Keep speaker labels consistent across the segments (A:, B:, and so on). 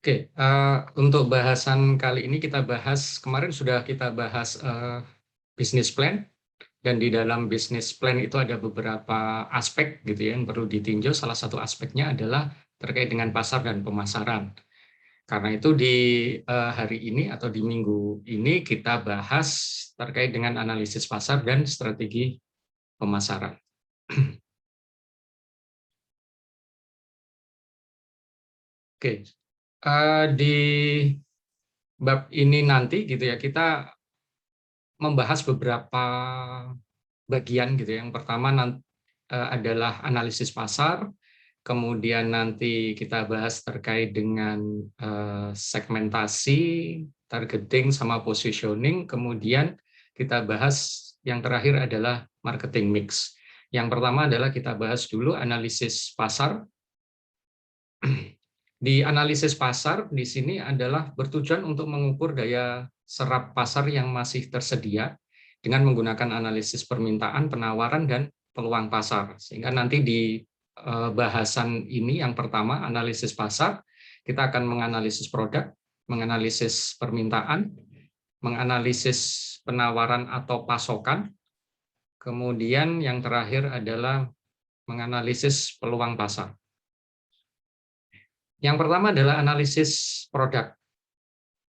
A: Oke, untuk bahasan kali ini kita bahas, kemarin sudah kita bahas business plan, dan di dalam business plan itu ada beberapa aspek gitu ya yang perlu ditinjau. Salah satu aspeknya adalah terkait dengan pasar dan pemasaran. Karena itu di hari ini atau di minggu ini kita bahas terkait dengan analisis pasar dan strategi pemasaran. Oke, di bab ini nanti gitu ya kita membahas beberapa bagian gitu ya. Yang pertama adalah analisis pasar, kemudian nanti kita bahas terkait dengan segmentasi, targeting, sama positioning, kemudian kita bahas yang terakhir adalah marketing mix. Yang pertama adalah kita bahas dulu analisis pasar. Di analisis pasar di sini adalah bertujuan untuk mengukur daya serap pasar yang masih tersedia dengan menggunakan analisis permintaan, penawaran, dan peluang pasar. Sehingga nanti di bahasan ini yang pertama, analisis pasar, kita akan menganalisis produk, menganalisis permintaan, menganalisis penawaran atau pasokan, kemudian yang terakhir adalah menganalisis peluang pasar. Yang pertama adalah analisis produk.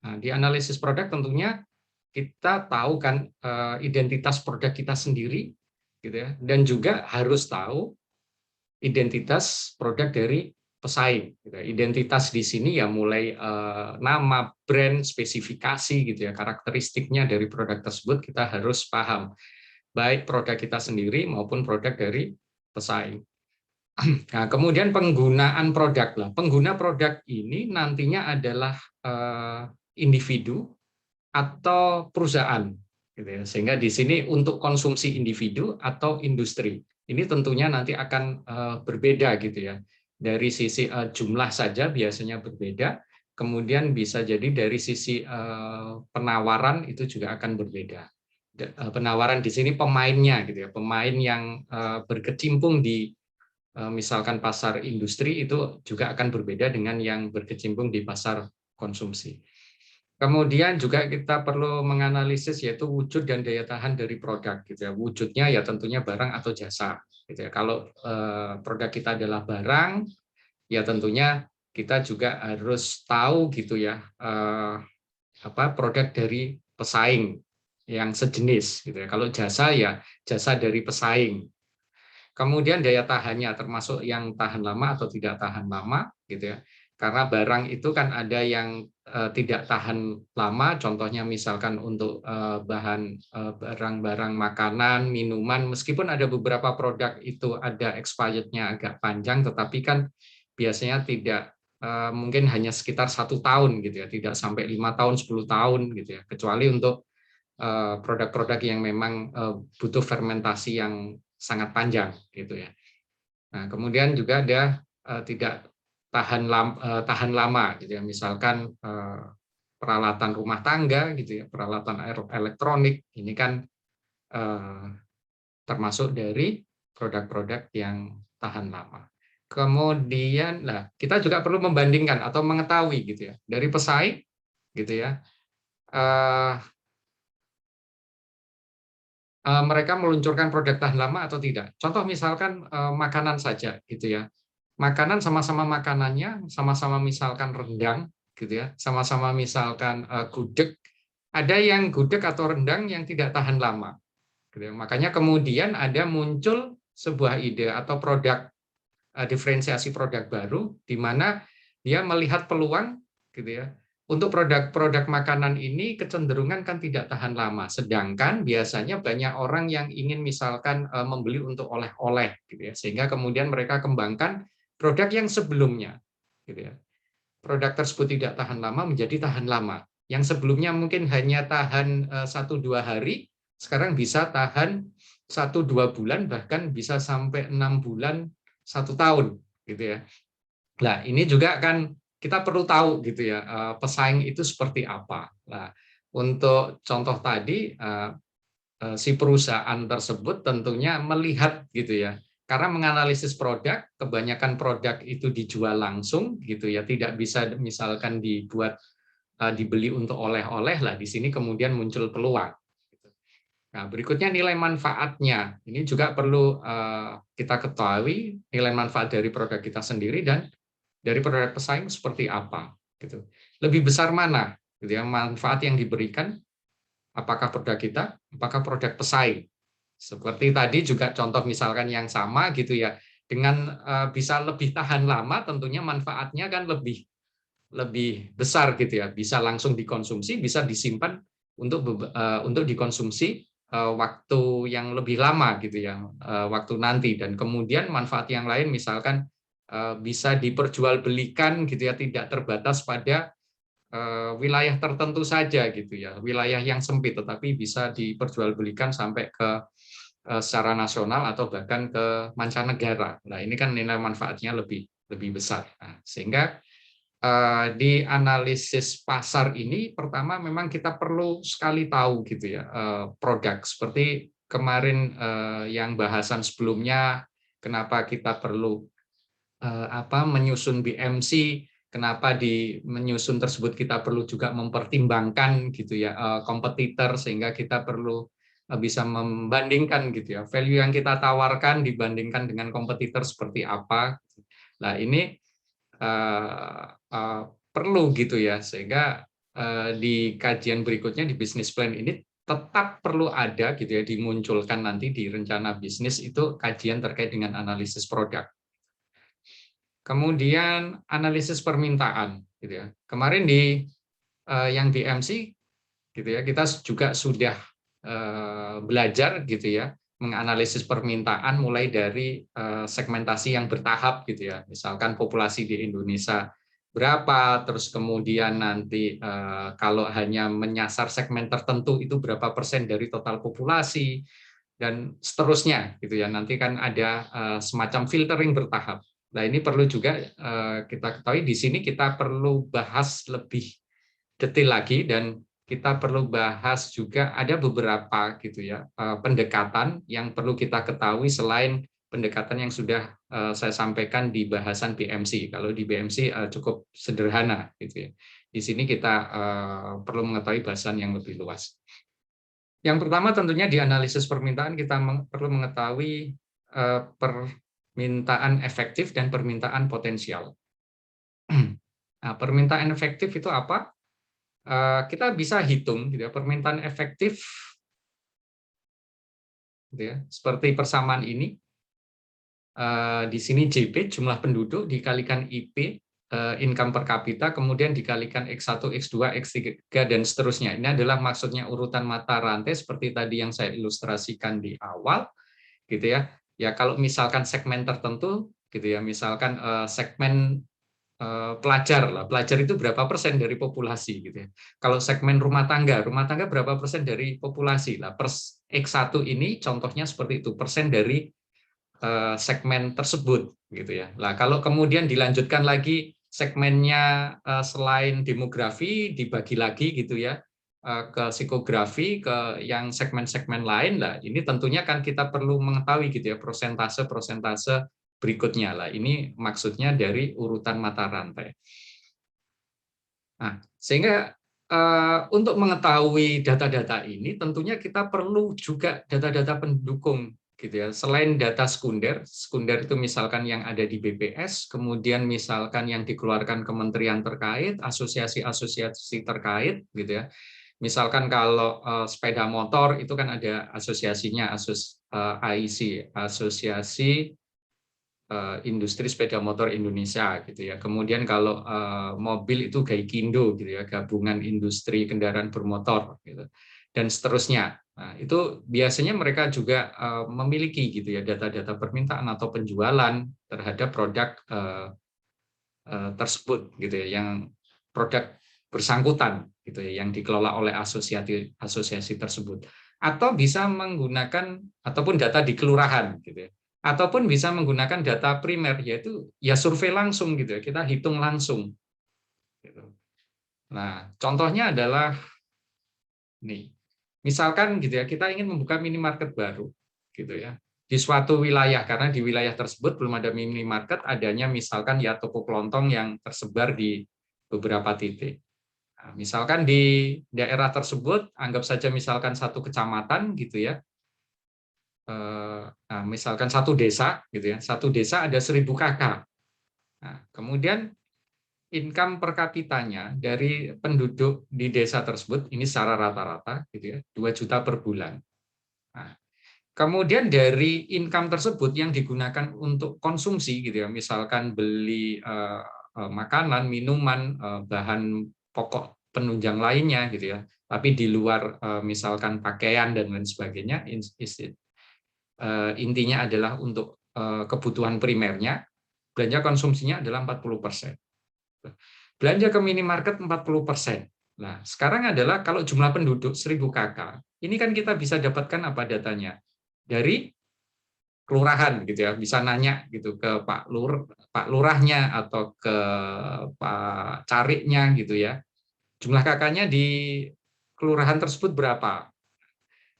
A: Nah, di analisis produk tentunya kita tahu kan identitas produk kita sendiri, gitu ya, dan juga harus tahu identitas produk dari pesaing. Gitu ya. Identitas di sini ya mulai nama, brand, spesifikasi, gitu ya, karakteristiknya dari produk tersebut kita harus paham, baik produk kita sendiri maupun produk dari pesaing. Nah, kemudian penggunaan produk lah. Pengguna produk ini nantinya adalah individu atau perusahaan, gitu ya. Sehingga di sini untuk konsumsi individu atau industri. Ini tentunya nanti akan berbeda gitu ya. Dari sisi jumlah saja biasanya berbeda. Kemudian bisa jadi dari sisi penawaran itu juga akan berbeda. Penawaran di sini pemainnya gitu ya. Pemain yang berkecimpung di misalkan pasar industri itu juga akan berbeda dengan yang berkecimpung di pasar konsumsi. Kemudian juga kita perlu menganalisis yaitu wujud dan daya tahan dari produk gitu ya. Wujudnya ya tentunya barang atau jasa gitu ya. Kalau produk kita adalah barang, ya tentunya kita juga harus tahu gitu ya produk dari pesaing yang sejenis gitu ya. Kalau jasa ya jasa dari pesaing. Kemudian daya tahannya termasuk yang tahan lama atau tidak tahan lama gitu ya. Karena barang itu kan ada yang tidak tahan lama, contohnya misalkan untuk barang-barang makanan, minuman, meskipun ada beberapa produk itu ada expirednya agak panjang, tetapi kan biasanya tidak mungkin hanya sekitar 1 tahun gitu ya, tidak sampai 5 tahun, 10 tahun gitu ya, kecuali untuk produk-produk yang memang butuh fermentasi yang sangat panjang gitu ya. Nah, kemudian juga ada tidak tahan lama gitu ya. Misalkan peralatan rumah tangga gitu ya, peralatan elektronik ini kan termasuk dari produk-produk yang tahan lama. Kemudian lah kita juga perlu membandingkan atau mengetahui gitu ya dari pesaing gitu ya. Mereka meluncurkan produk tahan lama atau tidak. Contoh misalkan makanan saja gitu ya. Makanan sama-sama makanannya, sama-sama misalkan rendang gitu ya, sama-sama misalkan gudeg. Ada yang gudeg atau rendang yang tidak tahan lama. Gitu ya. Makanya kemudian ada muncul sebuah ide atau produk diferensiasi produk baru di mana dia melihat peluang gitu ya. Untuk produk-produk makanan ini kecenderungan kan tidak tahan lama, sedangkan biasanya banyak orang yang ingin misalkan membeli untuk oleh-oleh gitu ya, sehingga kemudian mereka kembangkan produk yang sebelumnya gitu ya. Produk tersebut tidak tahan lama menjadi tahan lama. Yang sebelumnya mungkin hanya tahan 1-2 hari, sekarang bisa tahan 1-2 bulan, bahkan bisa sampai 6 bulan, 1 tahun gitu ya. Nah, ini juga kan kita perlu tahu gitu ya, pesaing itu seperti apa. Nah, untuk contoh tadi si perusahaan tersebut tentunya melihat gitu ya, karena menganalisis produk, kebanyakan produk itu dijual langsung gitu ya, tidak bisa misalkan dibuat dibeli untuk oleh-oleh lah. Di sini kemudian muncul peluang. Nah, berikutnya nilai manfaatnya. Ini juga perlu kita ketahui nilai manfaat dari produk kita sendiri dan dari produk pesaing seperti apa. Gitu. Lebih besar mana? Gitu ya, manfaat yang diberikan, apakah produk kita, apakah produk pesaing. Seperti tadi juga contoh misalkan yang sama gitu ya, dengan bisa lebih tahan lama, tentunya manfaatnya kan lebih lebih besar gitu ya, bisa langsung dikonsumsi, bisa disimpan untuk dikonsumsi waktu yang lebih lama gitu ya, waktu nanti, dan kemudian manfaat yang lain misalkan bisa diperjualbelikan gitu ya, tidak terbatas pada wilayah tertentu saja gitu ya, wilayah yang sempit, tetapi bisa diperjualbelikan sampai ke secara nasional atau bahkan ke mancanegara. Nah, ini kan nilai manfaatnya lebih lebih besar. Nah, sehingga di analisis pasar ini pertama memang kita perlu sekali tahu gitu ya, produk seperti kemarin yang bahasan sebelumnya, kenapa kita perlu menyusun BMC, kenapa di menyusun tersebut kita perlu juga mempertimbangkan gitu ya kompetitor, sehingga kita perlu bisa membandingkan gitu ya value yang kita tawarkan dibandingkan dengan kompetitor seperti apa. Nah, ini perlu gitu ya, sehingga di kajian berikutnya di bisnis plan ini tetap perlu ada gitu ya, dimunculkan nanti di rencana bisnis itu kajian terkait dengan analisis produk. Kemudian analisis permintaan gitu ya. Kemarin di yang di MC gitu ya, kita juga sudah belajar gitu ya, menganalisis permintaan mulai dari segmentasi yang bertahap gitu ya. Misalkan populasi di Indonesia berapa, terus kemudian nanti kalau hanya menyasar segmen tertentu itu berapa persen dari total populasi, dan seterusnya gitu ya. Nanti kan ada semacam filtering bertahap. Nah, ini perlu juga kita ketahui, di sini kita perlu bahas lebih detail lagi, dan kita perlu bahas juga ada beberapa gitu ya pendekatan yang perlu kita ketahui selain pendekatan yang sudah saya sampaikan di bahasan BMC. Kalau di BMC cukup sederhana gitu ya. Di sini kita perlu mengetahui bahasan yang lebih luas. Yang pertama tentunya di analisis permintaan kita perlu mengetahui permintaan efektif dan permintaan potensial. Nah, permintaan efektif itu apa? Kita bisa hitung gitu ya, permintaan efektif gitu ya, seperti persamaan ini. Di sini JP jumlah penduduk dikalikan IP income per kapita, kemudian dikalikan X1, X2, X3 dan seterusnya. Ini adalah maksudnya urutan mata rantai seperti tadi yang saya ilustrasikan di awal gitu ya. Ya kalau misalkan segmen tertentu gitu ya, misalkan segmen pelajar lah. Pelajar itu berapa persen dari populasi gitu ya. Kalau segmen rumah tangga berapa persen dari populasi lah. X1 ini contohnya seperti itu, persen dari segmen tersebut gitu ya. Nah, kalau kemudian dilanjutkan lagi segmennya selain demografi dibagi lagi gitu ya ke psikografi, ke yang segmen-segmen lain lah. Ini tentunya kan kita perlu mengetahui gitu ya persentase-persentase berikutnya lah. Ini maksudnya dari urutan mata rantai. Nah, sehingga untuk mengetahui data-data ini tentunya kita perlu juga data-data pendukung gitu ya. Selain data sekunder, sekunder itu misalkan yang ada di BPS, kemudian misalkan yang dikeluarkan kementerian terkait, asosiasi-asosiasi terkait gitu ya. Misalkan kalau sepeda motor itu kan ada asosiasinya, AIC, Asosiasi Industri Sepeda Motor Indonesia gitu ya. Kemudian kalau mobil itu Gaikindo gitu ya, Gabungan Industri Kendaraan Bermotor gitu. Dan seterusnya. Nah, itu biasanya mereka juga memiliki gitu ya data-data permintaan atau penjualan terhadap produk tersebut gitu ya, yang produk bersangkutan gitu ya, yang dikelola oleh asosiasi tersebut, atau bisa menggunakan ataupun data di kelurahan gitu ya, ataupun bisa menggunakan data primer, yaitu ya survei langsung gitu ya, kita hitung langsung gitu. Nah, contohnya adalah nih, misalkan gitu ya, kita ingin membuka minimarket baru gitu ya. di suatu wilayah, karena di wilayah tersebut belum ada minimarket, adanya misalkan ya toko kelontong yang tersebar di beberapa titik. Nah, misalkan di daerah tersebut, anggap saja misalkan satu kecamatan gitu ya, nah, misalkan satu desa gitu ya, satu desa ada 1.000 kakak. Nah, kemudian income per kapitanya dari penduduk di desa tersebut ini secara rata-rata gitu ya, 2 juta per bulan. Nah, kemudian dari income tersebut yang digunakan untuk konsumsi gitu ya, misalkan beli makanan, minuman, bahan pokok penunjang lainnya gitu ya, tapi di luar misalkan pakaian dan lain sebagainya, intinya adalah untuk kebutuhan primernya, belanja konsumsinya adalah 40%. Belanja ke minimarket 40%. Nah, sekarang adalah kalau jumlah penduduk 1.000 kakak, ini kan kita bisa dapatkan apa datanya? Dari kelurahan gitu ya, bisa nanya gitu ke Pak Lurahnya atau ke Pak Cariknya gitu ya. Jumlah kakaknya di kelurahan tersebut berapa?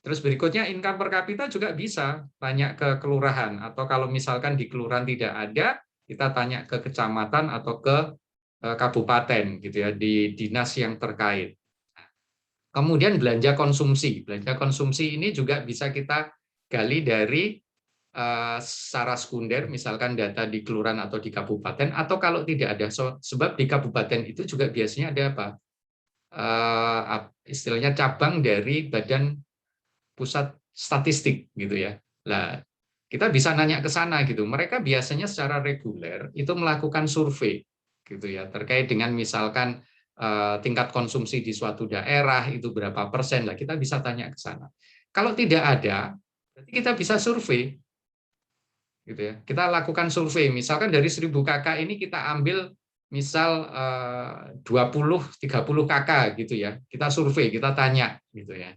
A: Terus berikutnya income per kapita juga bisa tanya ke kelurahan, atau kalau misalkan di kelurahan tidak ada, kita tanya ke kecamatan atau ke kabupaten gitu ya, di dinas yang terkait. Kemudian belanja konsumsi. Belanja konsumsi ini juga bisa kita gali dari secara sekunder, misalkan data di kelurahan atau di kabupaten, atau kalau tidak ada, sebab di kabupaten itu juga biasanya ada apa? Istilahnya cabang dari Badan Pusat Statistik gitu ya. Nah, kita bisa nanya ke sana gitu. Mereka biasanya secara reguler itu melakukan survei gitu ya, terkait dengan misalkan tingkat konsumsi di suatu daerah itu berapa persen lah, kita bisa tanya ke sana. Kalau tidak ada, berarti kita bisa survei gitu ya. Kita lakukan survei, misalkan dari 1.000 kakak ini kita ambil misal 20-30 kakak gitu ya. Kita survei, kita tanya gitu ya.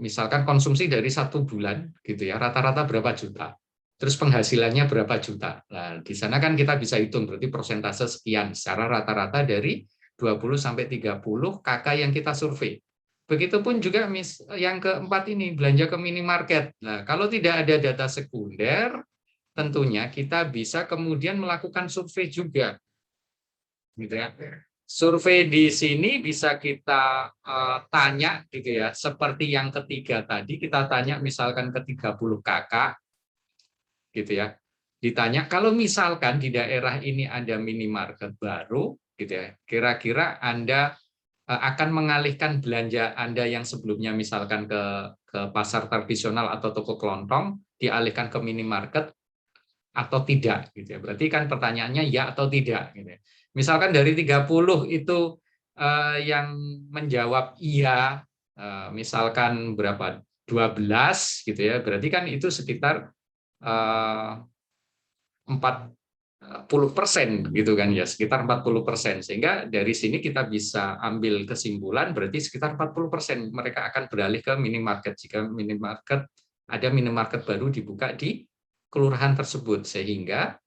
A: Misalkan konsumsi dari 1 bulan gitu ya, rata-rata berapa juta, terus penghasilannya berapa juta. Nah, di sana kan kita bisa hitung berarti persentase sekian secara rata-rata dari 20-30 kakak yang kita survei. Begitupun juga yang keempat ini, belanja ke minimarket. Nah, kalau tidak ada data sekunder, tentunya kita bisa kemudian melakukan survei juga gitu ya. Survei di sini bisa kita tanya gitu ya, seperti yang ketiga tadi, kita tanya misalkan ke 30 kakak gitu ya. Ditanya kalau misalkan di daerah ini ada minimarket baru gitu ya, kira-kira Anda akan mengalihkan belanja Anda yang sebelumnya misalkan ke pasar tradisional atau toko kelontong, dialihkan ke minimarket atau tidak gitu ya. Berarti kan pertanyaannya ya atau tidak gitu ya. Misalkan dari 30 itu yang menjawab iya, misalkan berapa? 12 gitu ya. Berarti kan itu sekitar 40% gitu kan ya, sekitar 40%. Sehingga dari sini kita bisa ambil kesimpulan berarti sekitar 40% mereka akan beralih ke minimarket jika ada minimarket baru dibuka di kelurahan tersebut. Sehingga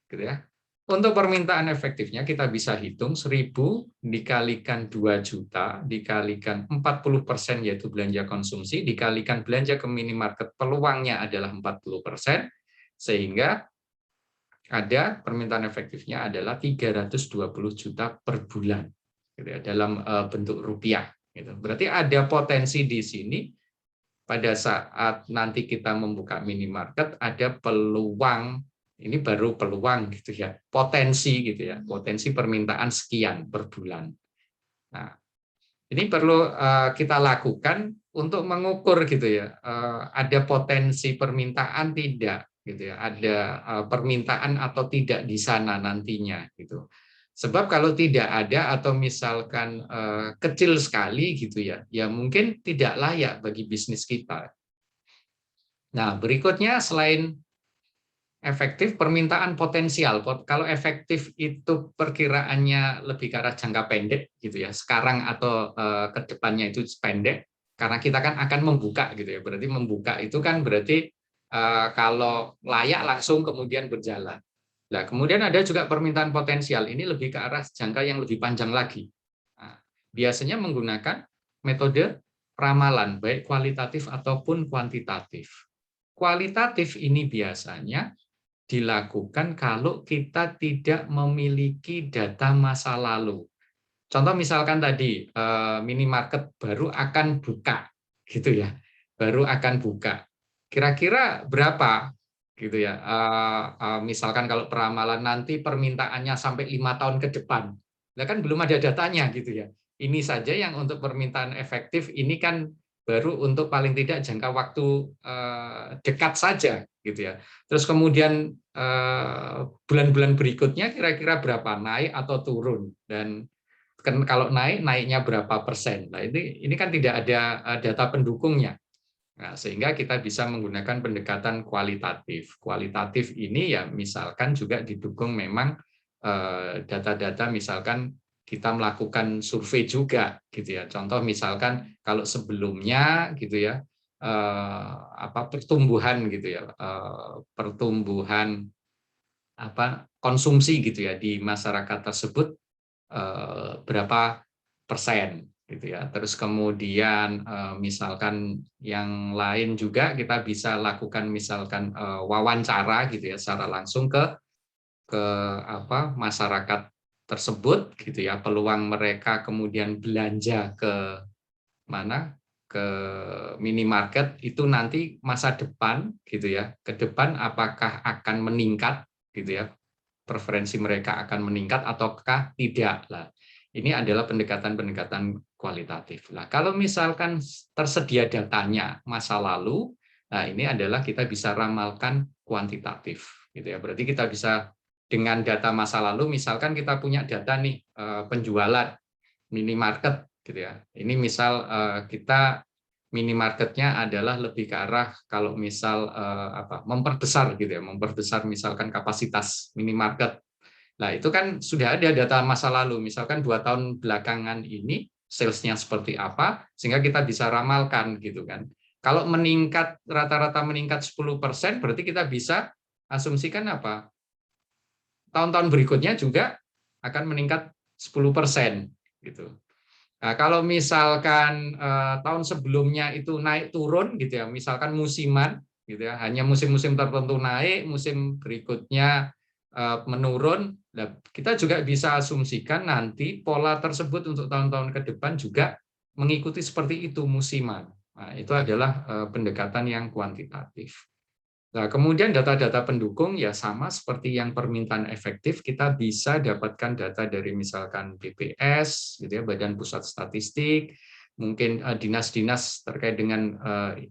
A: gitu ya, untuk permintaan efektifnya kita bisa hitung 1.000 dikalikan 2 juta dikalikan 40% yaitu belanja konsumsi dikalikan belanja ke minimarket, peluangnya adalah 40%, sehingga ada permintaan efektifnya adalah 320 juta per bulan gitu ya, dalam bentuk rupiah gitu. Berarti ada potensi di sini pada saat nanti kita membuka minimarket ada peluang, ini baru peluang gitu ya, potensi gitu ya, potensi permintaan sekian per bulan. Nah, ini perlu kita lakukan untuk mengukur gitu ya, ada potensi permintaan tidak gitu ya, ada permintaan atau tidak di sana nantinya gitu. Sebab kalau tidak ada atau misalkan kecil sekali gitu ya, ya mungkin tidak layak bagi bisnis kita. Nah, berikutnya selain efektif, permintaan potensial. Kalau efektif itu perkiraannya lebih ke arah jangka pendek gitu ya. Sekarang atau ke depannya itu pendek karena kita kan akan membuka gitu ya. Berarti membuka itu kan berarti kalau layak langsung kemudian berjalan. Nah, kemudian ada juga permintaan potensial. Ini lebih ke arah jangka yang lebih panjang lagi. Nah, biasanya menggunakan metode ramalan, baik kualitatif ataupun kuantitatif. Kualitatif ini biasanya dilakukan kalau kita tidak memiliki data masa lalu. Contoh misalkan tadi minimarket baru akan buka, gitu ya, baru akan buka. Kira-kira berapa, gitu ya? Misalkan kalau peramalan nanti permintaannya sampai 5 tahun ke depan, nah kan belum ada datanya, gitu ya. Ini saja yang untuk permintaan efektif ini kan baru untuk paling tidak jangka waktu dekat saja, gitu ya. Terus kemudian bulan-bulan berikutnya kira-kira berapa, naik atau turun, dan kan kalau naiknya berapa persen. Nah, ini kan tidak ada data pendukungnya. Nah, sehingga kita bisa menggunakan pendekatan kualitatif. Kualitatif ini ya misalkan juga didukung memang data-data, misalkan kita melakukan survei juga, gitu ya. Contoh misalkan kalau sebelumnya, gitu ya, pertumbuhan, gitu ya, pertumbuhan konsumsi, gitu ya, di masyarakat tersebut berapa persen, gitu ya. Terus kemudian misalkan yang lain juga kita bisa lakukan misalkan wawancara, gitu ya, secara langsung ke masyarakat tersebut, gitu ya, peluang mereka kemudian belanja ke mana, ke minimarket itu nanti masa depan, gitu ya, ke depan apakah akan meningkat, gitu ya, preferensi mereka akan meningkat ataukah tidak. Lah, ini adalah pendekatan-pendekatan kualitatif. Nah, kalau misalkan tersedia datanya masa lalu, nah ini adalah kita bisa ramalkan kuantitatif, gitu ya. Berarti kita bisa dengan data masa lalu, misalkan kita punya data nih penjualan minimarket, gitu ya. Ini misal kita minimarketnya adalah lebih ke arah kalau misal memperbesar, gitu ya, memperbesar misalkan kapasitas minimarket. Nah, itu kan sudah ada data masa lalu, misalkan 2 tahun belakangan ini salesnya seperti apa, sehingga kita bisa ramalkan, gitu kan. Kalau meningkat, rata-rata meningkat 10%, berarti kita bisa asumsikan apa? Tahun-tahun berikutnya juga akan meningkat 10%, gitu. Nah, kalau misalkan tahun sebelumnya itu naik turun, gitu ya, misalkan musiman, gitu ya, hanya musim-musim tertentu naik, musim berikutnya menurun. Nah, kita juga bisa asumsikan nanti pola tersebut untuk tahun-tahun ke depan juga mengikuti seperti itu, musiman. Nah, itu adalah pendekatan yang kuantitatif. Nah, kemudian data-data pendukung ya sama seperti yang permintaan efektif, kita bisa dapatkan data dari misalkan BPS, gitu ya, Badan Pusat Statistik, mungkin dinas-dinas terkait dengan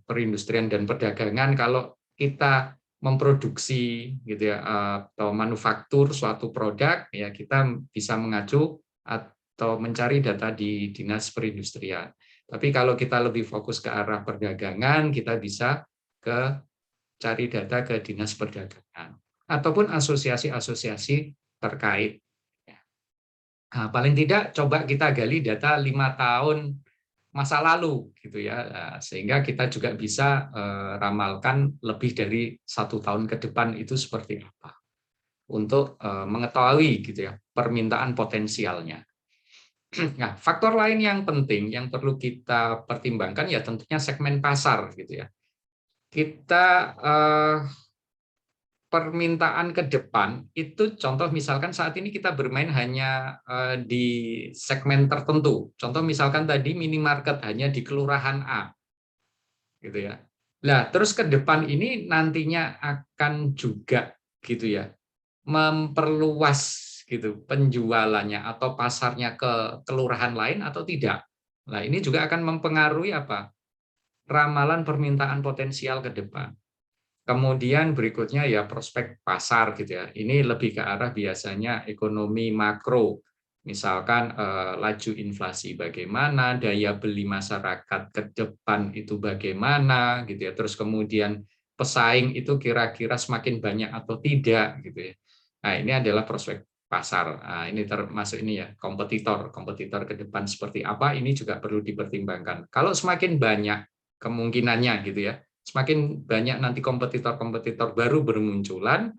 A: perindustrian dan perdagangan. Kalau kita memproduksi, gitu ya, atau manufaktur suatu produk, ya kita bisa mengacu atau mencari data di dinas perindustrian. Tapi kalau kita lebih fokus ke arah perdagangan, kita bisa ke cari data ke dinas perdagangan ataupun asosiasi-asosiasi terkait. Nah, paling tidak coba kita gali data 5 tahun masa lalu, gitu ya, sehingga kita juga bisa ramalkan lebih dari 1 tahun ke depan itu seperti apa untuk mengetahui, gitu ya, permintaan potensialnya. Nah, faktor lain yang penting yang perlu kita pertimbangkan ya tentunya segmen pasar, gitu ya. Kita permintaan ke depan itu, contoh misalkan saat ini kita bermain hanya di segmen tertentu. Contoh misalkan tadi minimarket hanya di kelurahan A, gitu ya. Nah, terus ke depan ini nantinya akan juga, gitu ya, memperluas, gitu, penjualannya atau pasarnya ke kelurahan lain atau tidak. Nah, ini juga akan mempengaruhi apa? Ramalan permintaan potensial ke depan. Kemudian berikutnya ya prospek pasar, gitu ya. Ini lebih ke arah biasanya ekonomi makro. Misalkan laju inflasi bagaimana, daya beli masyarakat ke depan itu bagaimana, gitu ya. Terus kemudian pesaing itu kira-kira semakin banyak atau tidak, gitu ya. Nah, ini adalah prospek pasar. Nah, ini termasuk ini ya, kompetitor. Kompetitor ke depan seperti apa, ini juga perlu dipertimbangkan. Kalau semakin banyak kemungkinannya, gitu ya, semakin banyak nanti kompetitor-kompetitor baru bermunculan,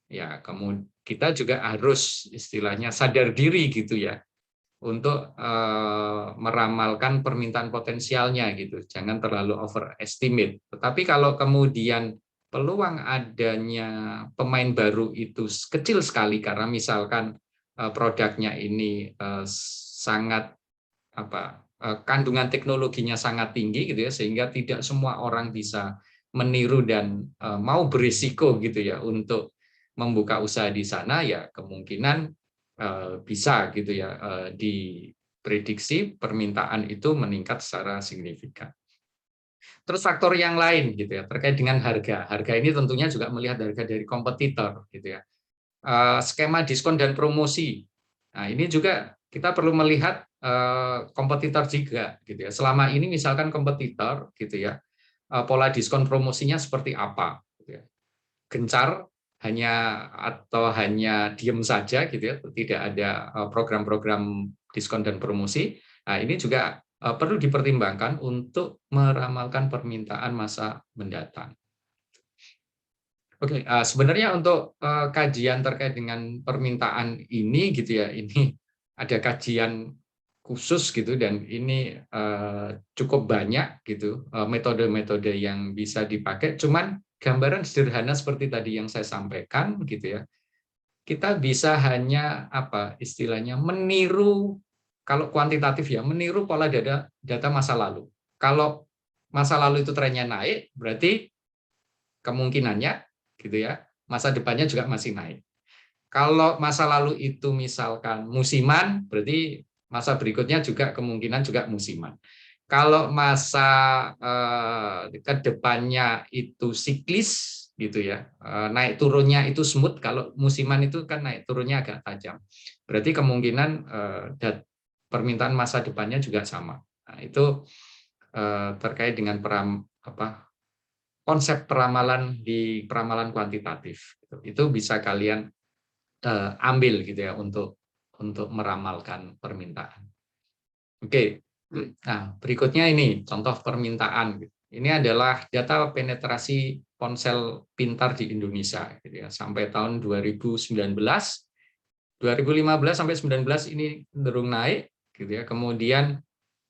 A: ya kemudian kita juga harus istilahnya sadar diri, gitu ya, untuk meramalkan permintaan potensialnya gitu. Jangan terlalu overestimate. Tetapi kalau kemudian peluang adanya pemain baru itu kecil sekali karena misalkan produknya ini sangat kandungan teknologinya sangat tinggi gitu ya, sehingga tidak semua orang bisa meniru dan mau berisiko gitu ya untuk membuka usaha di sana, ya kemungkinan bisa gitu ya diprediksi permintaan itu meningkat secara signifikan. Terus faktor yang lain gitu ya terkait dengan harga. Harga ini tentunya juga melihat harga dari kompetitor gitu ya. Skema diskon dan promosi. Nah, ini juga kita perlu melihat kompetitor juga gitu ya. Selama ini misalkan kompetitor gitu ya, pola diskon promosinya seperti apa gitu ya. Gencar hanya diem saja gitu ya, tidak ada program-program diskon dan promosi. Nah, ini juga perlu dipertimbangkan untuk meramalkan permintaan masa mendatang. Oke, sebenarnya untuk kajian terkait dengan permintaan ini gitu ya, ini ada kajian khusus gitu dan ini cukup banyak gitu metode-metode yang bisa dipakai. Cuman gambaran sederhana seperti tadi yang saya sampaikan gitu ya, kita bisa hanya istilahnya meniru, kalau kuantitatif ya, meniru pola data masa lalu. Kalau masa lalu itu trennya naik, berarti kemungkinannya gitu ya, masa depannya juga masih naik. Kalau masa lalu itu misalkan musiman, berarti masa berikutnya juga kemungkinan juga musiman. Kalau masa ke depannya itu siklis gitu ya, naik turunnya itu smooth, kalau musiman itu kan naik turunnya agak tajam. Berarti kemungkinan permintaan masa depannya juga sama. Nah, itu terkait dengan konsep peramalan di peramalan kuantitatif. Itu bisa kalian ambil gitu ya untuk meramalkan permintaan. Oke. Nah, berikutnya ini contoh permintaan. Ini adalah data penetrasi ponsel pintar di Indonesia gitu ya, sampai tahun 2019. 2015 sampai 2019 ini cenderung naik gitu ya. Kemudian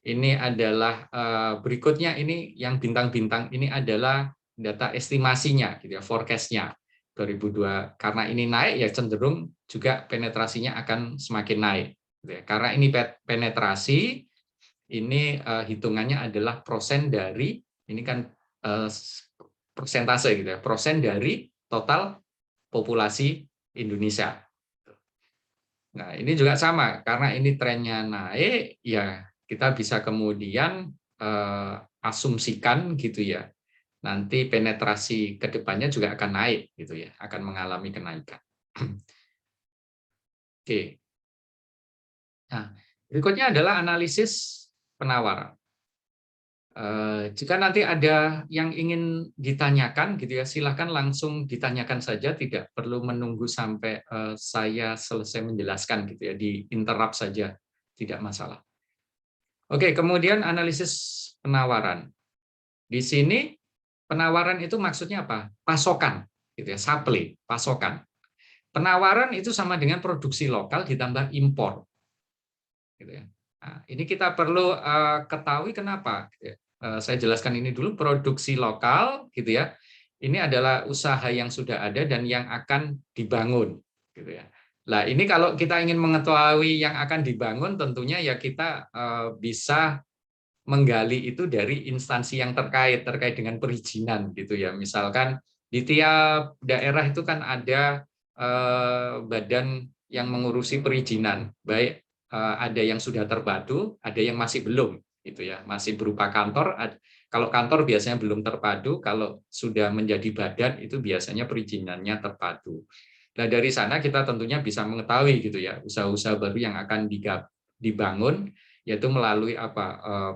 A: ini adalah berikutnya, ini yang bintang-bintang ini adalah data estimasinya gitu ya, forecast-nya 2002. Karena ini naik ya cenderung juga penetrasinya akan semakin naik gitu ya. Karena ini penetrasi ini hitungannya adalah persen dari, ini kan persentase gitu ya, persen dari total populasi Indonesia. Nah, ini juga sama, karena ini trennya naik, ya kita bisa kemudian asumsikan gitu ya, nanti penetrasi ke depannya juga akan naik gitu ya, akan mengalami kenaikan. Oke. Nah, berikutnya adalah analisis penawaran. Jika nanti ada yang ingin ditanyakan gitu ya, silakan langsung ditanyakan saja, tidak perlu menunggu sampai saya selesai menjelaskan gitu ya, di interrupt saja, tidak masalah. Oke, kemudian analisis penawaran. Di sini penawaran itu maksudnya apa? Pasokan gitu ya, supply, pasokan. Penawaran itu sama dengan produksi lokal ditambah impor. Gitu ya. Nah, ini kita perlu ketahui kenapa. Saya jelaskan ini dulu, produksi lokal gitu ya. Ini adalah usaha yang sudah ada dan yang akan dibangun gitu ya. Nah, ini kalau kita ingin mengetahui yang akan dibangun, tentunya ya kita bisa menggali itu dari instansi yang terkait dengan perizinan gitu ya. Misalkan di tiap daerah itu kan ada badan yang mengurusi perizinan, baik ada yang sudah terpadu, ada yang masih belum gitu ya, masih berupa kantor. Kalau kantor biasanya belum terpadu, kalau sudah menjadi badan itu biasanya perizinannya terpadu. Nah, dari sana kita tentunya bisa mengetahui gitu ya, usaha-usaha baru yang akan dibangun, yaitu melalui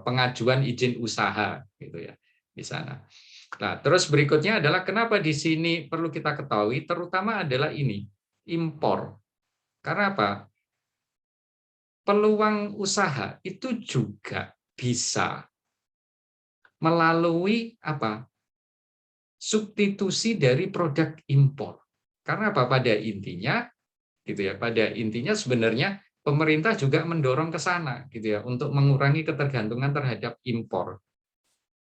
A: pengajuan izin usaha gitu ya di sana. Nah, terus berikutnya adalah kenapa di sini perlu kita ketahui, terutama adalah ini impor. Karena apa? Peluang usaha itu juga bisa melalui substitusi dari produk impor. Karena apa? Pada intinya gitu ya, pada intinya sebenarnya pemerintah juga mendorong ke sana gitu ya untuk mengurangi ketergantungan terhadap impor.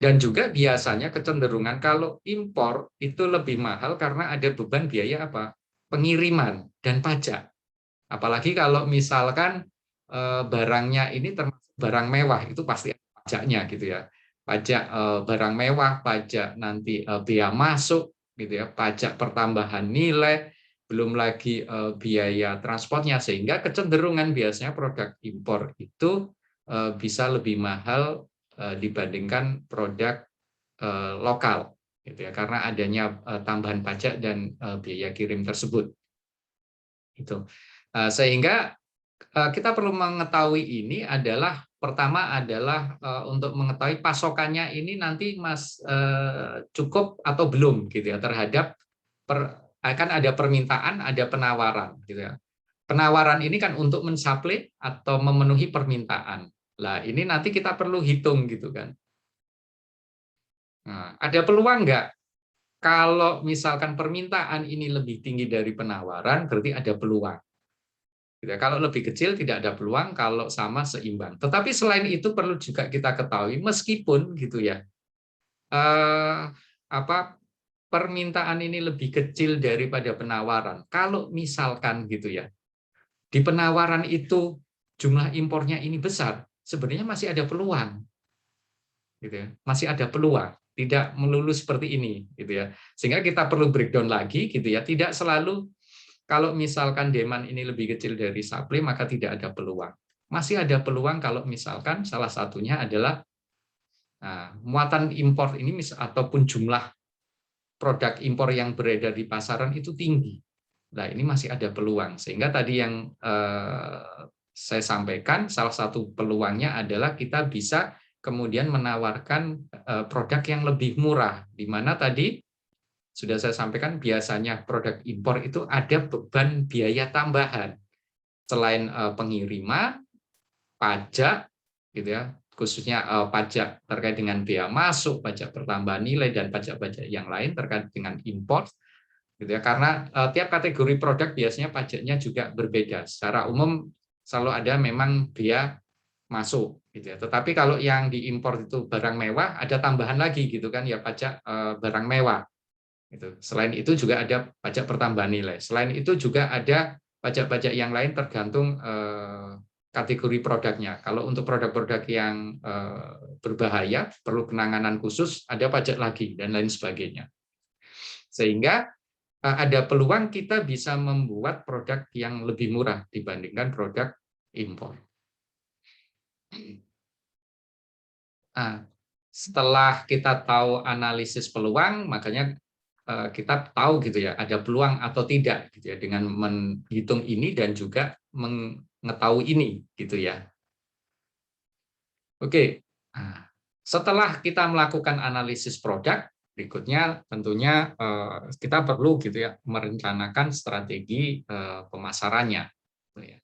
A: Dan juga biasanya kecenderungan kalau impor itu lebih mahal karena ada beban biaya apa? Pengiriman dan pajak. Apalagi kalau misalkan barangnya ini termasuk barang mewah, itu pasti ada pajaknya gitu ya. Pajak barang mewah, pajak nanti bea masuk gitu ya, pajak pertambahan nilai, belum lagi biaya transportnya, sehingga kecenderungan biasanya produk impor itu bisa lebih mahal dibandingkan produk lokal gitu ya, karena adanya tambahan pajak dan biaya kirim tersebut. Itu. Sehingga kita perlu mengetahui ini adalah pertama adalah untuk mengetahui pasokannya ini nanti cukup atau belum gitu ya terhadap akan ada permintaan, ada penawaran gitu ya. Penawaran ini kan untuk mensuplai atau memenuhi permintaan. Lah ini nanti kita perlu hitung gitu kan. Nah, ada peluang nggak kalau misalkan permintaan ini lebih tinggi dari penawaran, berarti ada peluang. Kalau lebih kecil tidak ada peluang, kalau sama seimbang. Tetapi selain itu perlu juga kita ketahui, meskipun gitu ya, eh, apa permintaan ini lebih kecil daripada penawaran. Kalau misalkan gitu ya, di penawaran itu jumlah impornya ini besar, sebenarnya masih ada peluang, gitu ya, masih ada peluang. Tidak melulu seperti ini, gitu ya. Sehingga kita perlu breakdown lagi, gitu ya. Tidak selalu kalau misalkan demand ini lebih kecil dari supply, maka tidak ada peluang. Masih ada peluang kalau misalkan salah satunya adalah muatan impor ini ataupun jumlah produk impor yang beredar di pasaran itu tinggi. Nah, ini masih ada peluang. Sehingga tadi yang saya sampaikan, salah satu peluangnya adalah kita bisa kemudian menawarkan produk yang lebih murah, di mana tadi sudah saya sampaikan biasanya produk impor itu ada beban biaya tambahan selain pengiriman, pajak, gitu ya, khususnya pajak terkait dengan bea masuk, pajak pertambahan nilai dan pajak-pajak yang lain terkait dengan impor, gitu ya. Karena tiap kategori produk biasanya pajaknya juga berbeda. Secara umum selalu ada memang bea masuk, gitu ya. Tetapi kalau yang diimpor itu barang mewah, ada tambahan lagi, gitu kan ya, pajak barang mewah. Gitu. Selain itu juga ada pajak pertambahan nilai. Selain itu juga ada pajak-pajak yang lain tergantung kategori produknya. Kalau untuk produk-produk yang berbahaya, perlu penanganan khusus, ada pajak lagi dan lain sebagainya. Sehingga ada peluang kita bisa membuat produk yang lebih murah dibandingkan produk impor. Nah, setelah kita tahu analisis peluang, makanya kita tahu gitu ya ada peluang atau tidak gitu ya dengan menghitung ini dan juga mengetahui ini gitu ya. Oke. Nah, setelah kita melakukan analisis produk, berikutnya tentunya kita perlu gitu ya merencanakan strategi pemasarannya. Gitu ya.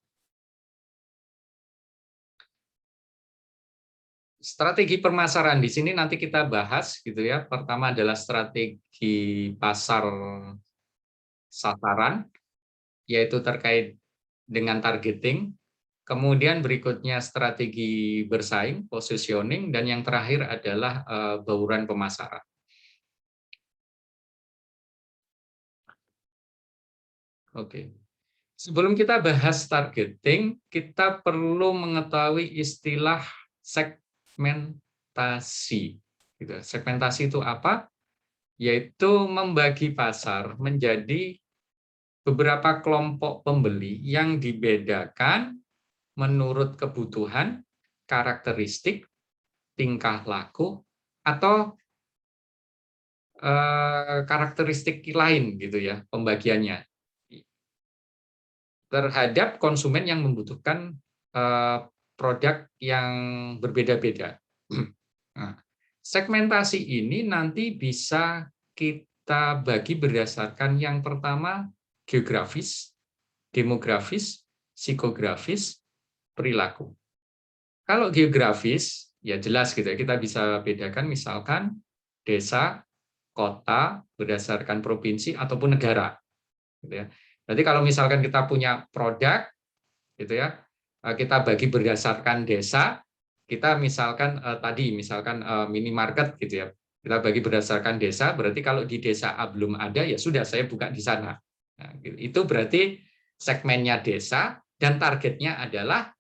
A: Strategi pemasaran di sini nanti kita bahas gitu ya. Pertama adalah strategi pasar sasaran, yaitu terkait dengan targeting. Kemudian berikutnya strategi bersaing, positioning, dan yang terakhir adalah bauran pemasaran. Oke. Sebelum kita bahas targeting, kita perlu mengetahui istilah segmentasi. Gitu. Segmentasi itu apa? Yaitu membagi pasar menjadi beberapa kelompok pembeli yang dibedakan menurut kebutuhan, karakteristik, tingkah laku, atau karakteristik lain gitu ya pembagiannya terhadap konsumen yang membutuhkan produk yang berbeda-beda. Nah, segmentasi ini nanti bisa kita bagi berdasarkan yang pertama geografis, demografis, psikografis, perilaku. Kalau geografis, ya jelas gitu ya, kita bisa bedakan misalkan desa, kota, berdasarkan provinsi ataupun negara. Gitu ya. Jadi kalau misalkan kita punya produk, gitu ya, kita bagi berdasarkan desa, kita misalkan minimarket gitu ya. Kita bagi berdasarkan desa, berarti kalau di desa A belum ada, ya sudah saya buka di sana. Nah, itu berarti segmennya desa dan targetnya adalah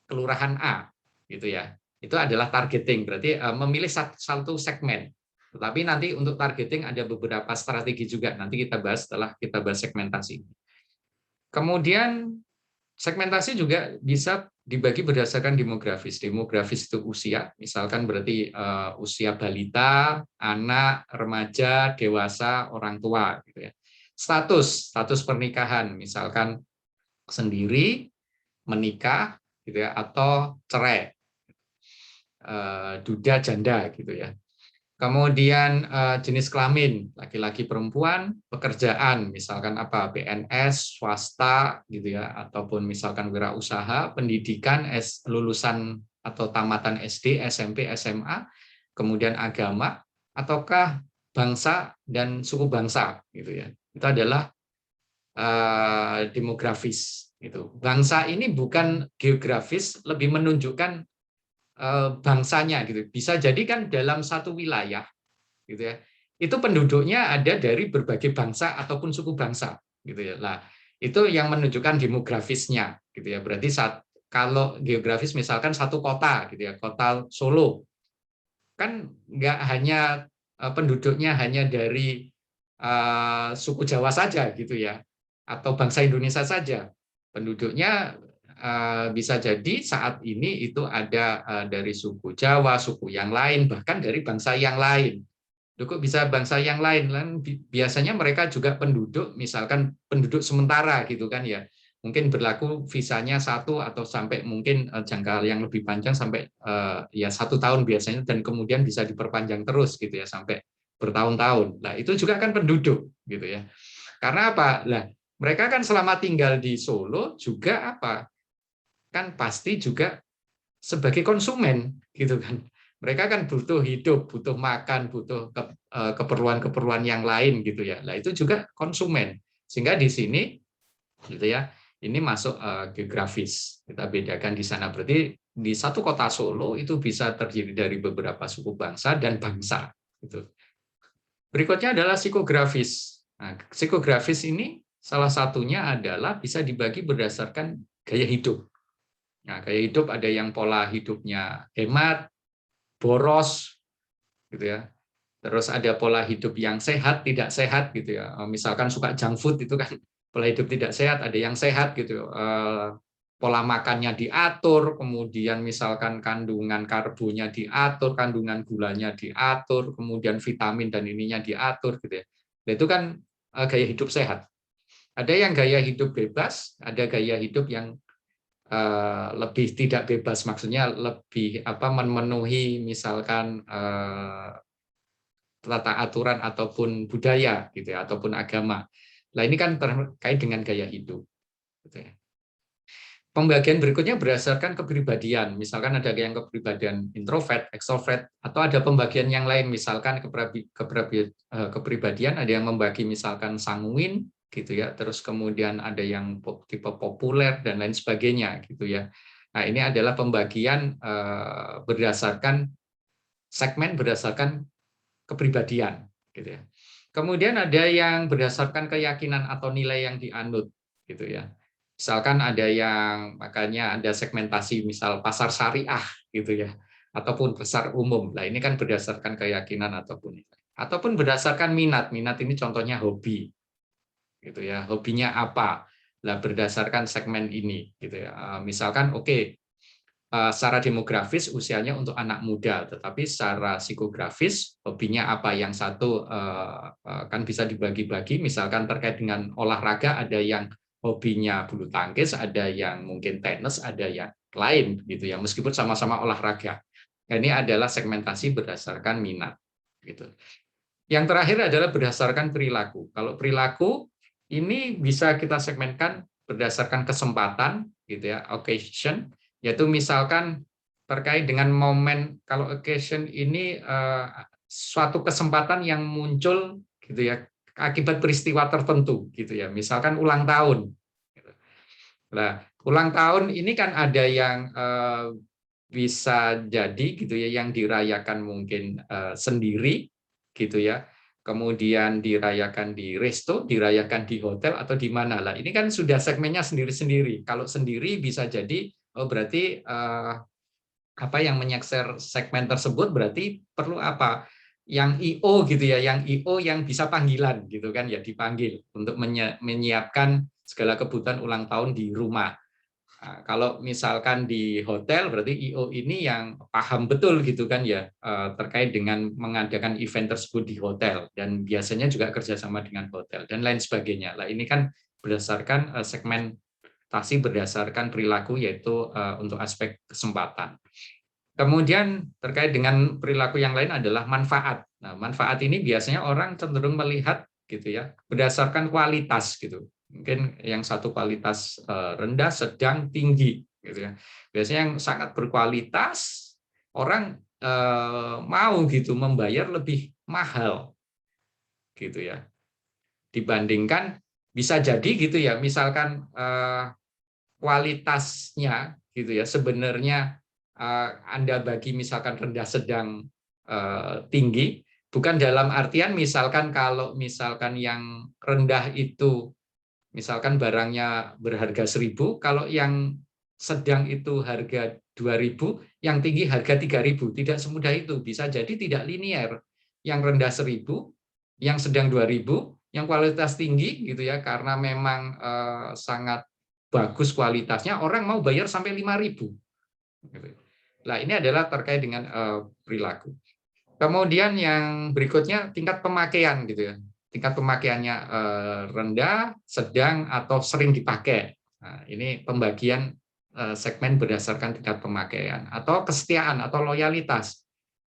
A: kelurahan A, gitu ya. Itu adalah targeting, berarti memilih satu segmen. Tetapi nanti untuk targeting ada beberapa strategi juga. Nanti kita bahas setelah kita bahas segmentasi. Kemudian segmentasi juga bisa dibagi berdasarkan demografis. Demografis itu usia, misalkan berarti usia balita, anak, remaja, dewasa, orang tua, gitu ya. Status pernikahan, misalkan sendiri, menikah, gitu ya, atau cerai, duda, janda, gitu ya. Kemudian jenis kelamin, laki-laki perempuan, pekerjaan, misalkan apa, PNS, swasta, gitu ya, ataupun misalkan wirausaha, pendidikan, lulusan atau tamatan SD, SMP, SMA, kemudian agama, ataukah bangsa dan suku bangsa, gitu ya. Itu adalah demografis. Gitu. Bangsa ini bukan geografis, lebih menunjukkan bangsanya gitu. Bisa jadi kan dalam satu wilayah gitu ya. Itu penduduknya ada dari berbagai bangsa ataupun suku bangsa gitu ya. Nah, itu yang menunjukkan demografisnya gitu ya. Berarti kalau geografis misalkan satu kota gitu ya, kota Solo kan nggak hanya penduduknya hanya dari suku Jawa saja gitu ya, atau bangsa Indonesia saja. Penduduknya bisa jadi saat ini itu ada dari suku Jawa, suku yang lain, bahkan dari bangsa yang lain. Kok bisa bangsa yang lain? Biasanya mereka juga penduduk, misalkan penduduk sementara gitu kan ya. Mungkin berlaku visanya 1 atau sampai mungkin jangka yang lebih panjang sampai ya 1 tahun biasanya, dan kemudian bisa diperpanjang terus gitu ya sampai bertahun-tahun. Nah itu juga kan penduduk gitu ya. Karena apa? Lah mereka kan selama tinggal di Solo juga apa? Kan pasti juga sebagai konsumen gitu kan. Mereka kan butuh hidup, butuh makan, butuh keperluan-keperluan yang lain gitu ya. Nah, itu juga konsumen. Sehingga di sini gitu ya, ini masuk geografis. Kita bedakan di sana. Berarti di satu kota Solo itu bisa terdiri dari beberapa suku bangsa dan bangsa gitu. Berikutnya adalah psikografis. Nah, psikografis ini salah satunya adalah bisa dibagi berdasarkan gaya hidup. Nah, gaya hidup ada yang pola hidupnya hemat, boros, gitu ya. Terus ada pola hidup yang sehat, tidak sehat, gitu ya. Misalkan suka junk food itu kan pola hidup tidak sehat. Ada yang sehat, gitu. Pola makannya diatur, kemudian misalkan kandungan karbonya diatur, kandungan gulanya diatur, kemudian vitamin dan ininya diatur, gitu ya. Nah, itu kan gaya hidup sehat. Ada yang gaya hidup bebas, ada gaya hidup yang lebih tidak bebas, maksudnya lebih memenuhi misalkan tata aturan ataupun budaya gitu ya, ataupun agama. Nah ini kan terkait dengan gaya hidup. Gitu ya. Pembagian berikutnya berdasarkan kepribadian. Misalkan ada yang kepribadian introvert, extrovert, atau ada pembagian yang lain. Misalkan kepribadian ada yang membagi misalkan sanguin, gitu ya. Terus kemudian ada yang tipe populer dan lain sebagainya, gitu ya. Nah ini adalah pembagian berdasarkan segmen berdasarkan kepribadian, gitu ya. Kemudian ada yang berdasarkan keyakinan atau nilai yang dianut, gitu ya. Misalkan ada yang makanya ada segmentasi misal pasar syariah gitu ya, ataupun pasar umum. Nah, ini kan berdasarkan keyakinan ataupun berdasarkan minat. Minat ini contohnya hobi gitu ya. Hobinya apa? Nah, berdasarkan segmen ini gitu ya. Misalkan secara demografis usianya untuk anak muda, tetapi secara psikografis hobinya apa? Yang satu kan bisa dibagi-bagi, misalkan terkait dengan olahraga ada yang hobinya bulu tangkis, ada yang mungkin tenis, ada yang lain gitu ya, meskipun sama-sama olahraga. Nah, ini adalah segmentasi berdasarkan minat gitu. Yang terakhir adalah berdasarkan perilaku. Kalau perilaku ini bisa kita segmenkan berdasarkan kesempatan gitu ya, occasion, yaitu misalkan terkait dengan momen. Kalau occasion ini suatu kesempatan yang muncul gitu ya akibat peristiwa tertentu gitu ya, misalkan ulang tahun. Nah, Ulang tahun ini kan ada yang bisa jadi gitu ya, yang dirayakan mungkin sendiri gitu ya, kemudian dirayakan di resto, dirayakan di hotel atau di mana lah. Ini kan sudah segmennya sendiri-sendiri. Kalau sendiri bisa jadi, oh berarti apa yang menyeksir segmen tersebut berarti perlu apa? Yang IO gitu ya, yang IO yang bisa panggilan gitu kan ya, dipanggil untuk menyiapkan segala kebutuhan ulang tahun di rumah. Nah, kalau misalkan di hotel berarti IO ini yang paham betul gitu kan ya, terkait dengan mengadakan event tersebut di hotel, dan biasanya juga kerjasama dengan hotel dan lain sebagainya. Lah ini kan berdasarkan segmentasi berdasarkan perilaku, yaitu untuk aspek kesempatan. Kemudian terkait dengan perilaku yang lain adalah manfaat. Nah, manfaat ini biasanya orang cenderung melihat gitu ya berdasarkan kualitas gitu. Mungkin yang satu kualitas rendah, sedang, tinggi gitu ya. Biasanya yang sangat berkualitas orang mau gitu membayar lebih mahal gitu ya. Dibandingkan bisa jadi gitu ya, misalkan kualitasnya gitu ya sebenarnya Anda bagi misalkan rendah, sedang, tinggi, bukan dalam artian misalkan kalau misalkan yang rendah itu misalkan barangnya berharga 1.000, kalau yang sedang itu harga 2.000, yang tinggi harga 3.000. Tidak semudah itu, bisa jadi tidak linier. Yang rendah 1.000, yang sedang 2.000, yang kualitas tinggi gitu ya, karena memang sangat bagus kualitasnya, orang mau bayar sampai 5.000. Nah, ini adalah terkait dengan perilaku. Kemudian yang berikutnya tingkat pemakaian gitu ya. Tingkat pemakaiannya rendah, sedang, atau sering dipakai. Nah, ini pembagian segmen berdasarkan tingkat pemakaian atau kesetiaan atau loyalitas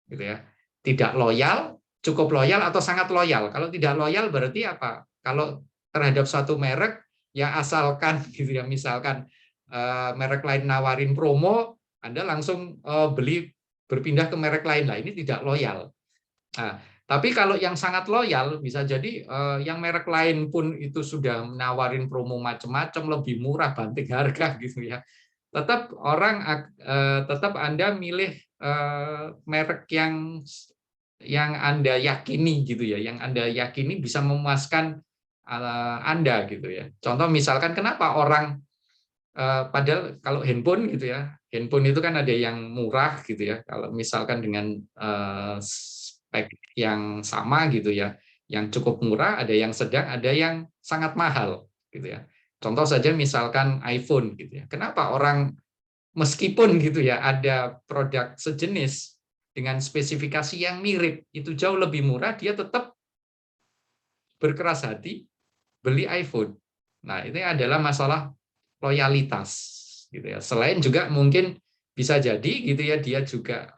A: gitu ya. Tidak loyal, cukup loyal, atau sangat loyal. Kalau tidak loyal berarti apa? Kalau terhadap suatu merek ya asalkan gitu ya, misalkan merek lain nawarin promo, Anda langsung beli, berpindah ke merek lain. Lah ini tidak loyal. Nah, tapi kalau yang sangat loyal bisa jadi yang merek lain pun itu sudah menawarin promo macam-macam, lebih murah, banting harga gitu ya. Tetap tetap Anda milih merek yang Anda yakini gitu ya, yang Anda yakini bisa memuaskan Anda gitu ya. Contoh misalkan kenapa orang padahal kalau handphone gitu ya, handphone itu kan ada yang murah gitu ya. Kalau misalkan dengan spek yang sama gitu ya, yang cukup murah, ada yang sedang, ada yang sangat mahal gitu ya. Contoh saja misalkan iPhone gitu ya. Kenapa orang meskipun gitu ya ada produk sejenis dengan spesifikasi yang mirip, itu jauh lebih murah, dia tetap berkeras hati beli iPhone. Nah, ini adalah masalah loyalitas gitu ya. Selain juga mungkin bisa jadi gitu ya, dia juga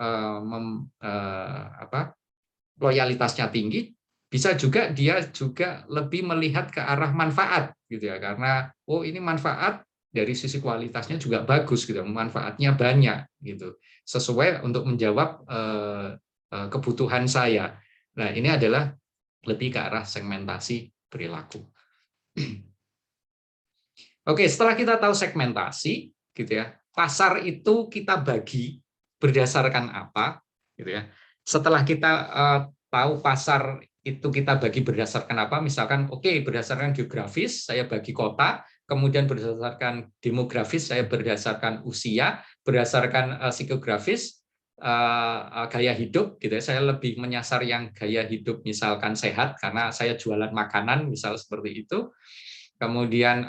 A: loyalitasnya tinggi, bisa juga dia juga lebih melihat ke arah manfaat gitu ya, karena oh ini manfaat dari sisi kualitasnya juga bagus gitu, manfaatnya banyak gitu, sesuai untuk menjawab kebutuhan saya. Nah, ini adalah lebih ke arah segmentasi perilaku. Oke, setelah kita tahu segmentasi, gitu ya, pasar itu kita bagi berdasarkan apa, gitu ya. Setelah kita tahu pasar itu kita bagi berdasarkan apa, misalkan, oke, berdasarkan geografis, saya bagi kota, kemudian berdasarkan demografis, saya berdasarkan usia, berdasarkan psikografis, gaya hidup, gitu ya. Saya lebih menyasar yang gaya hidup, misalkan sehat, karena saya jualan makanan, misal seperti itu. Kemudian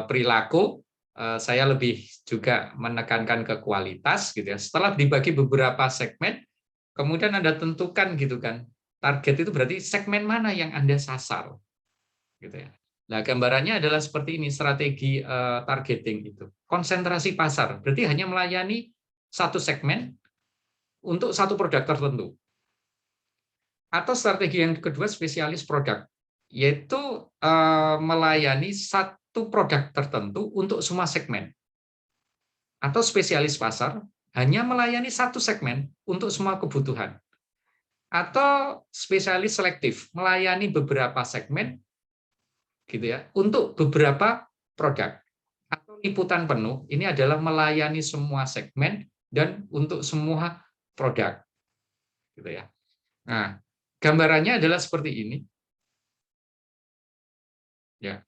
A: perilaku, saya lebih juga menekankan ke kualitas gitu ya. Setelah dibagi beberapa segmen, kemudian Anda tentukan gitu kan, target itu berarti segmen mana yang Anda sasar gitu ya. Nah, gambarannya adalah seperti ini strategi targeting itu. Konsentrasi pasar berarti hanya melayani satu segmen untuk satu produk tertentu. Atau strategi yang kedua, spesialis produk, yaitu melayani satu produk tertentu untuk semua segmen. Atau spesialis pasar, hanya melayani satu segmen untuk semua kebutuhan. Atau spesialis selektif, melayani beberapa segmen gitu ya untuk beberapa produk. Atau liputan penuh ini adalah melayani semua segmen dan untuk semua produk, gitu ya. Nah, gambarannya adalah seperti ini, ya.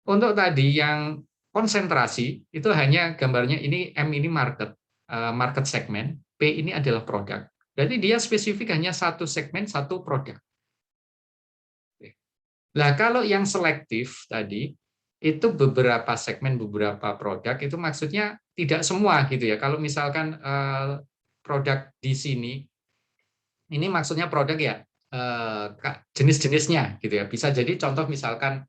A: Untuk tadi yang konsentrasi itu hanya gambarnya ini M ini market, market segmen, P ini adalah produk. Jadi dia spesifik hanya satu segmen, satu produk. Nah, kalau yang selektif tadi itu beberapa segmen, beberapa produk itu maksudnya tidak semua gitu ya. Kalau misalkan produk di sini ini maksudnya produk ya jenis-jenisnya gitu ya. Bisa jadi contoh misalkan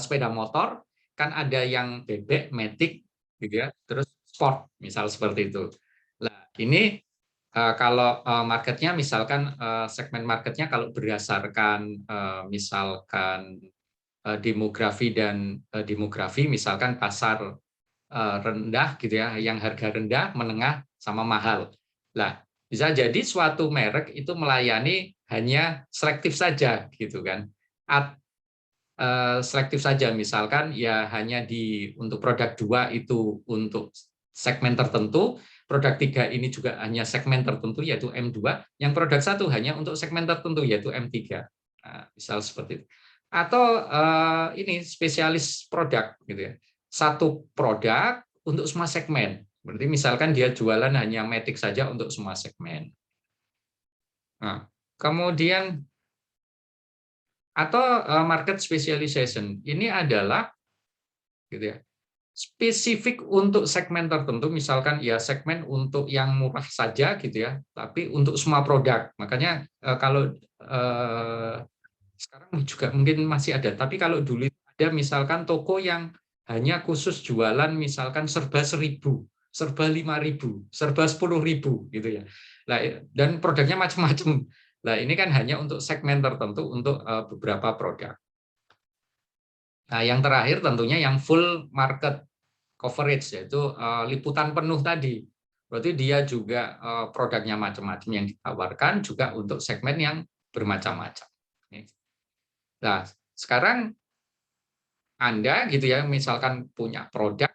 A: sepeda motor kan ada yang bebek, matic gitu ya, terus sport misal seperti itu. Nah, ini kalau marketnya misalkan segmen marketnya kalau berdasarkan misalkan demografi dan demografi misalkan pasar rendah gitu ya, yang harga rendah, menengah sama mahal. Nah, bisa jadi suatu merek itu melayani hanya selektif saja gitu kan. Selektif saja misalkan ya hanya untuk produk 2 itu untuk segmen tertentu, produk 3 ini juga hanya segmen tertentu yaitu M2, yang produk 1 hanya untuk segmen tertentu yaitu M3. Nah, misal seperti itu. Atau ini spesialis produk gitu ya. Satu produk untuk semua segmen. Berarti misalkan dia jualan hanya matic saja untuk semua segmen. Nah, kemudian atau market specialization. Ini adalah gitu ya, spesifik untuk segmen tertentu, misalkan ya segmen untuk yang murah saja gitu ya, tapi untuk semua produk. Makanya kalau sekarang juga mungkin masih ada, tapi kalau dulu ada misalkan toko yang hanya khusus jualan misalkan serba 1.000, serba 5.000, serba 10.000 gitu ya. Nah, dan produknya macam-macam. Nah, ini kan hanya untuk segmen tertentu untuk beberapa produk. Nah, yang terakhir tentunya yang full market coverage, yaitu liputan penuh tadi. Berarti dia juga produknya macam-macam yang ditawarkan juga untuk segmen yang bermacam-macam. Nah, sekarang Anda gitu ya, misalkan punya produk,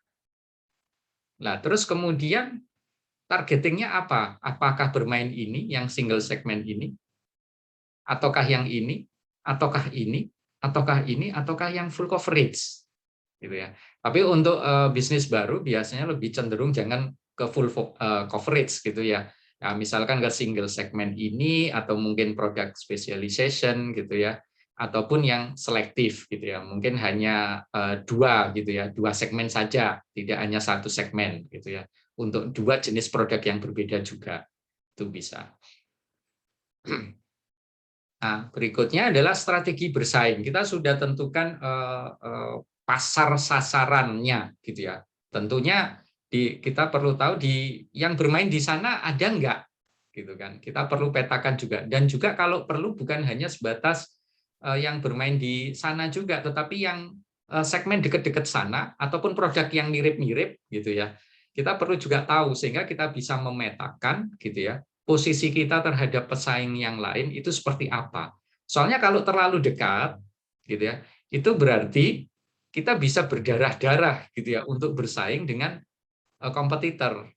A: nah terus kemudian targetingnya apa? Apakah bermain ini, yang single segment ini, ataukah yang ini, ataukah ini, ataukah ini, ataukah yang full coverage? Gitu ya. Tapi untuk bisnis baru biasanya lebih cenderung jangan ke full coverage gitu ya. Nah, misalkan ke single segment ini atau mungkin product specialization gitu ya, ataupun yang selektif gitu ya. Mungkin hanya dua gitu ya, dua segmen saja, tidak hanya satu segmen gitu ya. Untuk dua jenis produk yang berbeda juga itu bisa. Nah, berikutnya adalah strategi bersaing. Kita sudah tentukan pasar sasarannya, gitu ya. Tentunya kita perlu tahu yang bermain di sana ada enggak, gitu kan. Kita perlu petakan juga. Dan juga kalau perlu bukan hanya sebatas yang bermain di sana juga, tetapi yang segmen dekat-dekat sana ataupun produk yang mirip-mirip, gitu ya. Kita perlu juga tahu sehingga kita bisa memetakan, gitu ya, posisi kita terhadap pesaing yang lain itu seperti apa. Soalnya kalau terlalu dekat, gitu ya, itu berarti kita bisa berdarah-darah gitu ya untuk bersaing dengan kompetitor,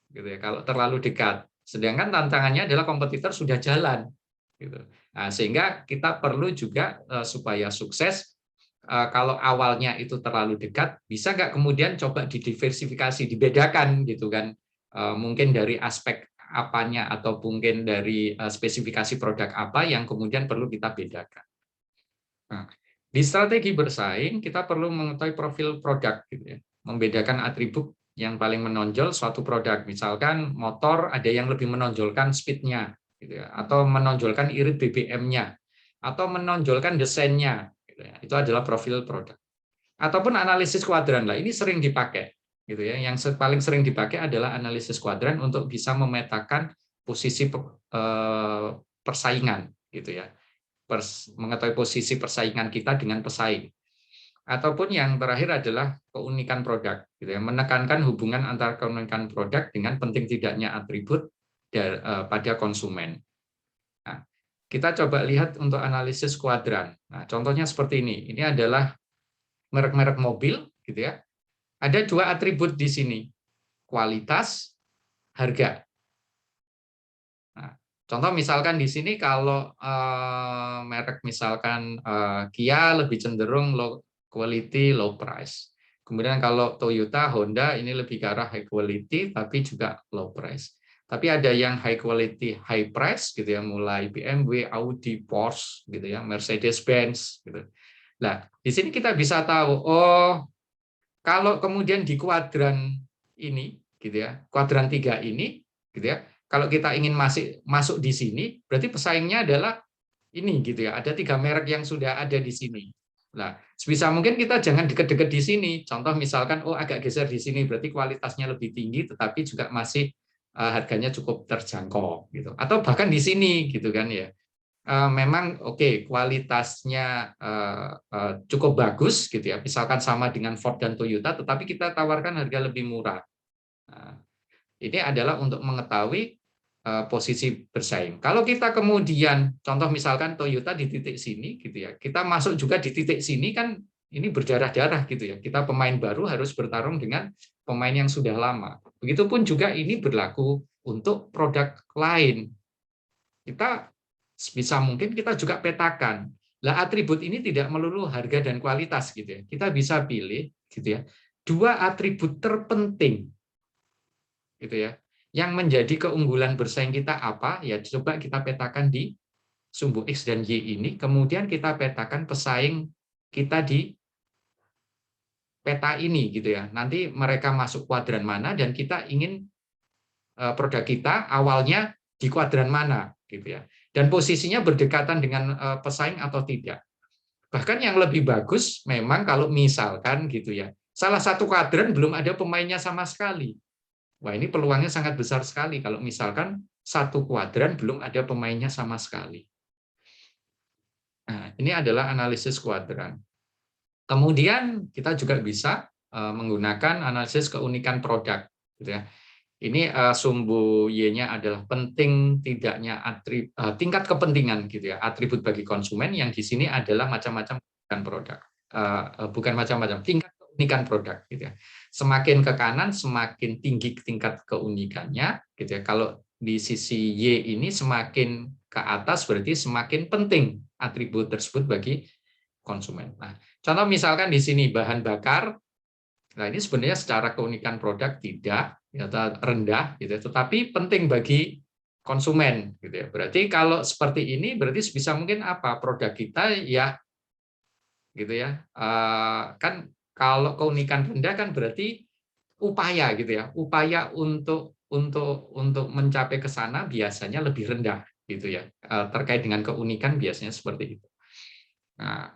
A: gitu ya. Kalau terlalu dekat, sedangkan tantangannya adalah kompetitor sudah jalan, gitu. Nah, sehingga kita perlu juga supaya sukses. Kalau awalnya itu terlalu dekat, bisa nggak kemudian coba didiversifikasi, dibedakan gitu kan? Mungkin dari aspek apanya atau mungkin dari spesifikasi produk apa yang kemudian perlu kita bedakan. Nah, di strategi bersaing kita perlu mengetahui profil produk, gitu ya, membedakan atribut yang paling menonjol suatu produk. Misalkan motor ada yang lebih menonjolkan speed-nya, gitu ya, atau menonjolkan irit BBM-nya, atau menonjolkan desainnya. Gitu ya. Itu adalah profil produk. Ataupun analisis kuadran lah, ini sering dipakai. Gitu ya. Yang paling sering dipakai adalah analisis kuadran untuk bisa memetakan posisi persaingan, gitu ya, mengetahui posisi persaingan kita dengan pesaing. Ataupun yang terakhir adalah keunikan produk, gitu ya, menekankan hubungan antara keunikan produk dengan penting tidaknya atribut pada konsumen. Nah, kita coba lihat untuk analisis kuadran. Nah, contohnya seperti ini. Ini adalah merek-merek mobil, gitu ya. Ada dua atribut di sini, kualitas, harga. Nah, contoh misalkan di sini kalau merek misalkan Kia lebih cenderung low quality, low price. Kemudian kalau Toyota, Honda ini lebih ke arah high quality tapi juga low price. Tapi ada yang high quality, high price gitu ya, mulai BMW, Audi, Porsche gitu ya, Mercedes-Benz gitu. Nah, di sini kita bisa tahu, oh kalau kemudian di kuadran ini, gitu ya, kuadran 3 ini, gitu ya, kalau kita ingin masuk di sini, berarti pesaingnya adalah ini, gitu ya. Ada 3 merek yang sudah ada di sini. Nah, sebisa mungkin kita jangan dekat-dekat di sini. Contoh misalkan, oh agak geser di sini, berarti kualitasnya lebih tinggi, tetapi juga masih harganya cukup terjangkau, gitu. Atau bahkan di sini, gitu kan ya. Memang oke, kualitasnya cukup bagus gitu ya, misalkan sama dengan Ford dan Toyota, tetapi kita tawarkan harga lebih murah. Nah, ini adalah untuk mengetahui posisi bersaing. Kalau kita kemudian contoh misalkan Toyota di titik sini gitu ya, kita masuk juga di titik sini kan ini berdarah-darah gitu ya. Kita pemain baru harus bertarung dengan pemain yang sudah lama. Begitupun juga ini berlaku untuk produk lain. Kita sebisa mungkin kita juga petakan. Lah atribut ini tidak melulu harga dan kualitas gitu ya. Kita bisa pilih gitu ya. 2 atribut terpenting gitu ya. Yang menjadi keunggulan bersaing kita apa? Ya coba kita petakan di sumbu X dan Y ini, kemudian kita petakan pesaing kita di peta ini gitu ya. Nanti mereka masuk kuadran mana dan kita ingin produk kita awalnya di kuadran mana gitu ya, dan posisinya berdekatan dengan pesaing atau tidak. Bahkan yang lebih bagus memang kalau misalkan gitu ya, salah satu kuadran belum ada pemainnya sama sekali. Wah, ini peluangnya sangat besar sekali kalau misalkan satu kuadran belum ada pemainnya sama sekali. Nah, ini adalah analisis kuadran. Kemudian kita juga bisa menggunakan analisis keunikan produk gitu ya. Ini sumbu Y-nya adalah penting tidaknya tingkat kepentingan gitu ya, atribut bagi konsumen, yang di sini adalah macam-macam produk. Bukan macam-macam, tingkat keunikan produk gitu ya. Semakin ke kanan semakin tinggi tingkat keunikannya gitu ya. Kalau di sisi Y ini semakin ke atas berarti semakin penting atribut tersebut bagi konsumen. Nah, contoh misalkan di sini bahan bakar. Nah, ini sebenarnya secara keunikan produk tidak ya, rendah, gitu, tetapi penting bagi konsumen, gitu ya. Berarti kalau seperti ini, berarti sebisa mungkin apa produk kita ya, gitu ya. Kan kalau keunikan rendah kan berarti upaya, gitu ya, upaya untuk mencapai ke sana biasanya lebih rendah, gitu ya. Terkait dengan keunikan biasanya seperti itu. Nah,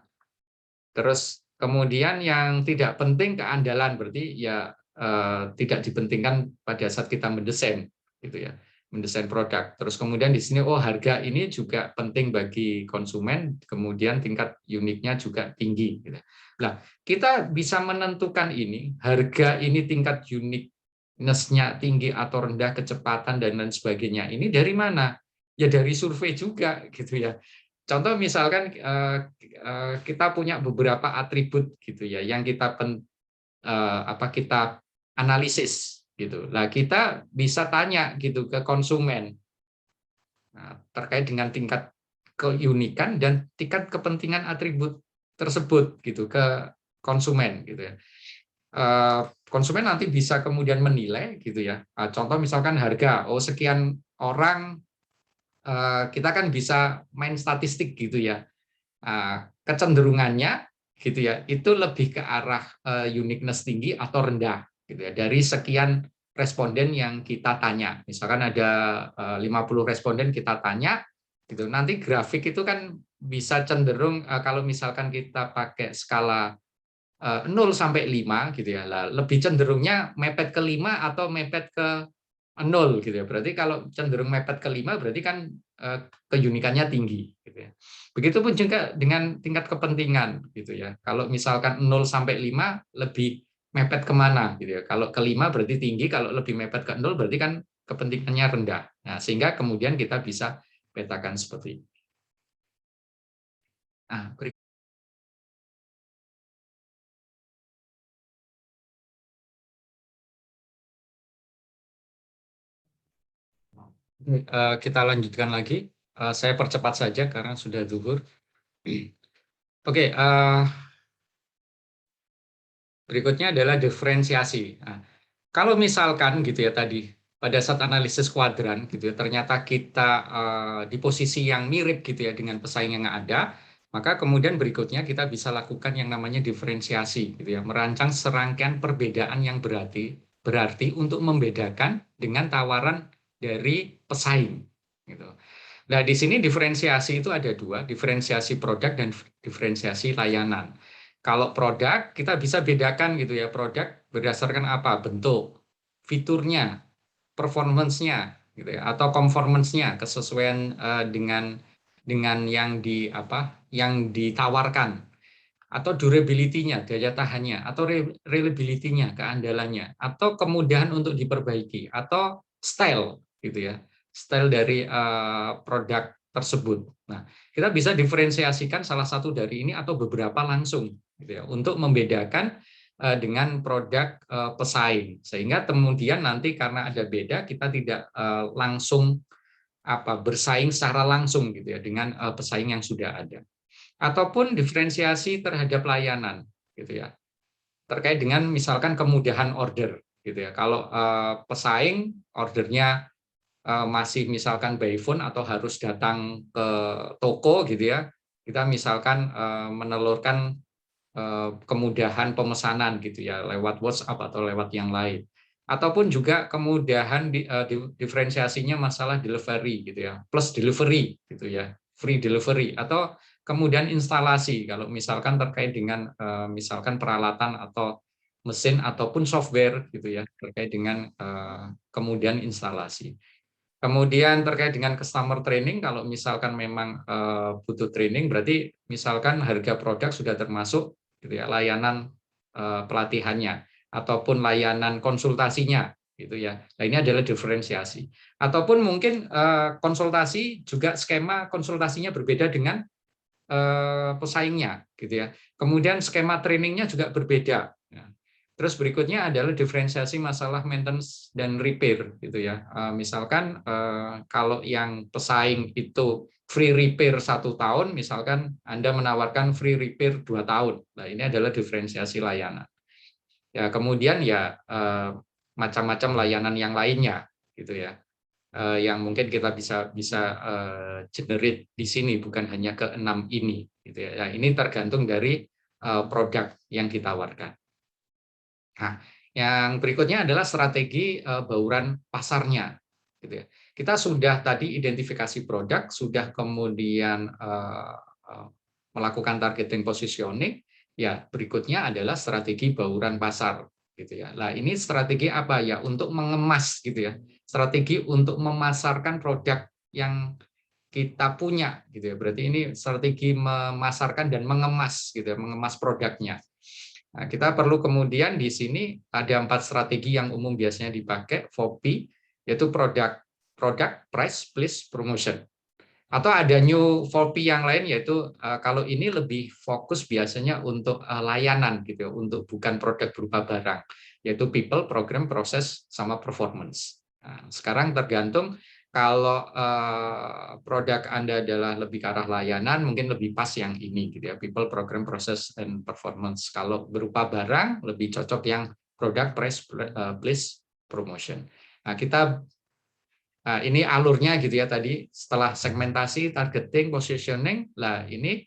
A: terus kemudian yang tidak penting keandalan, berarti ya tidak dipentingkan pada saat kita mendesain gitu ya, mendesain produk. Terus kemudian di sini oh harga ini juga penting bagi konsumen, kemudian tingkat uniknya juga tinggi gitu. Nah, kita bisa menentukan ini harga ini tingkat uniqueness-nya tinggi atau rendah, kecepatan dan lain sebagainya. Ini dari mana? Ya dari survei juga gitu ya. Contoh misalkan kita punya beberapa atribut gitu ya yang kita analisis gitu. Lah kita bisa tanya gitu ke konsumen terkait dengan tingkat keunikan dan tingkat kepentingan atribut tersebut gitu ke konsumen gitu ya. Konsumen nanti bisa kemudian menilai gitu ya. Contoh misalkan harga, oh sekian orang, kita kan bisa main statistik gitu ya. Kecenderungannya gitu ya itu lebih ke arah uniqueness tinggi atau rendah gitu ya dari sekian responden yang kita tanya. Misalkan ada 50 responden kita tanya gitu, nanti grafik itu kan bisa cenderung kalau misalkan kita pakai skala 0 sampai 5 gitu ya, lebih cenderungnya mepet ke 5 atau mepet ke 0 gitu ya. Berarti kalau cenderung mepet ke 5 berarti kan keunikannya tinggi gitu ya. Begitupun juga dengan tingkat kepentingan gitu ya. Kalau misalkan 0 sampai 5 lebih mepet kemana gitu ya. Kalau ke 5 berarti tinggi, kalau lebih mepet ke 0 berarti kan kepentingannya rendah. Nah, sehingga kemudian kita bisa petakan seperti ini. Nah, Kita lanjutkan lagi. Saya percepat saja karena sudah zuhur. Oke, berikutnya adalah diferensiasi. Nah, kalau misalkan gitu ya tadi pada saat analisis kuadran gitu ya ternyata kita di posisi yang mirip gitu ya dengan pesaing yang ada, maka kemudian berikutnya kita bisa lakukan yang namanya diferensiasi gitu ya, merancang serangkaian perbedaan yang berarti untuk membedakan dengan tawaran dari pesaing gitu. Nah, di sini diferensiasi itu ada dua, diferensiasi produk dan diferensiasi layanan. Kalau produk, kita bisa bedakan gitu ya, produk berdasarkan apa? Bentuk, fiturnya, performance-nya, gitu ya, atau conformance-nya, kesesuaian dengan yang yang ditawarkan, atau durability-nya, daya tahannya, atau reliability-nya, keandalannya, atau kemudahan untuk diperbaiki, atau style, gitu ya, style dari produk tersebut. Nah, kita bisa diferensiasikan salah satu dari ini atau beberapa langsung, gitu ya, untuk membedakan dengan produk pesaing, sehingga kemudian nanti karena ada beda, kita tidak langsung bersaing secara langsung, gitu ya, dengan pesaing yang sudah ada. Ataupun diferensiasi terhadap layanan gitu ya, terkait dengan misalkan kemudahan order gitu ya. Kalau pesaing ordernya masih misalkan by phone atau harus datang ke toko gitu ya, kita misalkan menelurkan kemudahan pemesanan gitu ya lewat WhatsApp atau lewat yang lain, ataupun juga kemudahan diferensiasinya masalah delivery gitu ya, plus delivery gitu ya, free delivery, atau kemudian instalasi kalau misalkan terkait dengan misalkan peralatan atau mesin ataupun software gitu ya, terkait dengan kemudian instalasi. Kemudian terkait dengan customer training, kalau misalkan memang butuh training, berarti misalkan harga produk sudah termasuk gitu ya, layanan pelatihannya ataupun layanan konsultasinya gitu ya. Nah, ini adalah diferensiasi. Ataupun mungkin konsultasi juga skema konsultasinya berbeda dengan pesaingnya gitu ya. Kemudian skema trainingnya juga berbeda. Nah, terus berikutnya adalah diferensiasi masalah maintenance dan repair gitu ya. Misalkan kalau yang pesaing itu free repair 1 tahun, misalkan Anda menawarkan free repair 2 tahun. Nah, ini adalah diferensiasi layanan. Ya, kemudian ya macam-macam layanan yang lainnya gitu ya. Yang mungkin kita bisa generate di sini, bukan hanya ke 6 ini gitu ya. Nah, ini tergantung dari produk yang ditawarkan. Nah, yang berikutnya adalah strategi bauran pasarnya gitu ya. Kita sudah tadi identifikasi produk, sudah kemudian melakukan targeting positioning, ya berikutnya adalah strategi bauran pasar gitu ya. Nah, ini strategi apa ya untuk mengemas gitu ya. Strategi untuk memasarkan produk yang kita punya gitu ya. Berarti ini strategi memasarkan dan mengemas gitu ya, mengemas produknya. Nah, kita perlu kemudian di sini ada 4 strategi yang umum biasanya dipakai FOPI, yaitu product, price, place, promotion. Atau ada new FOPI yang lain, yaitu kalau ini lebih fokus biasanya untuk layanan gitu ya, untuk bukan produk berupa barang, yaitu people, program, proses, sama performance. Nah, sekarang tergantung kalau produk Anda adalah lebih ke arah layanan, mungkin lebih pas yang ini gitu ya, people, program, proses, and performance. Kalau berupa barang, lebih cocok yang product, price, place, promotion. Nah, kita ini alurnya gitu ya tadi, setelah segmentasi, targeting, positioning. Lah ini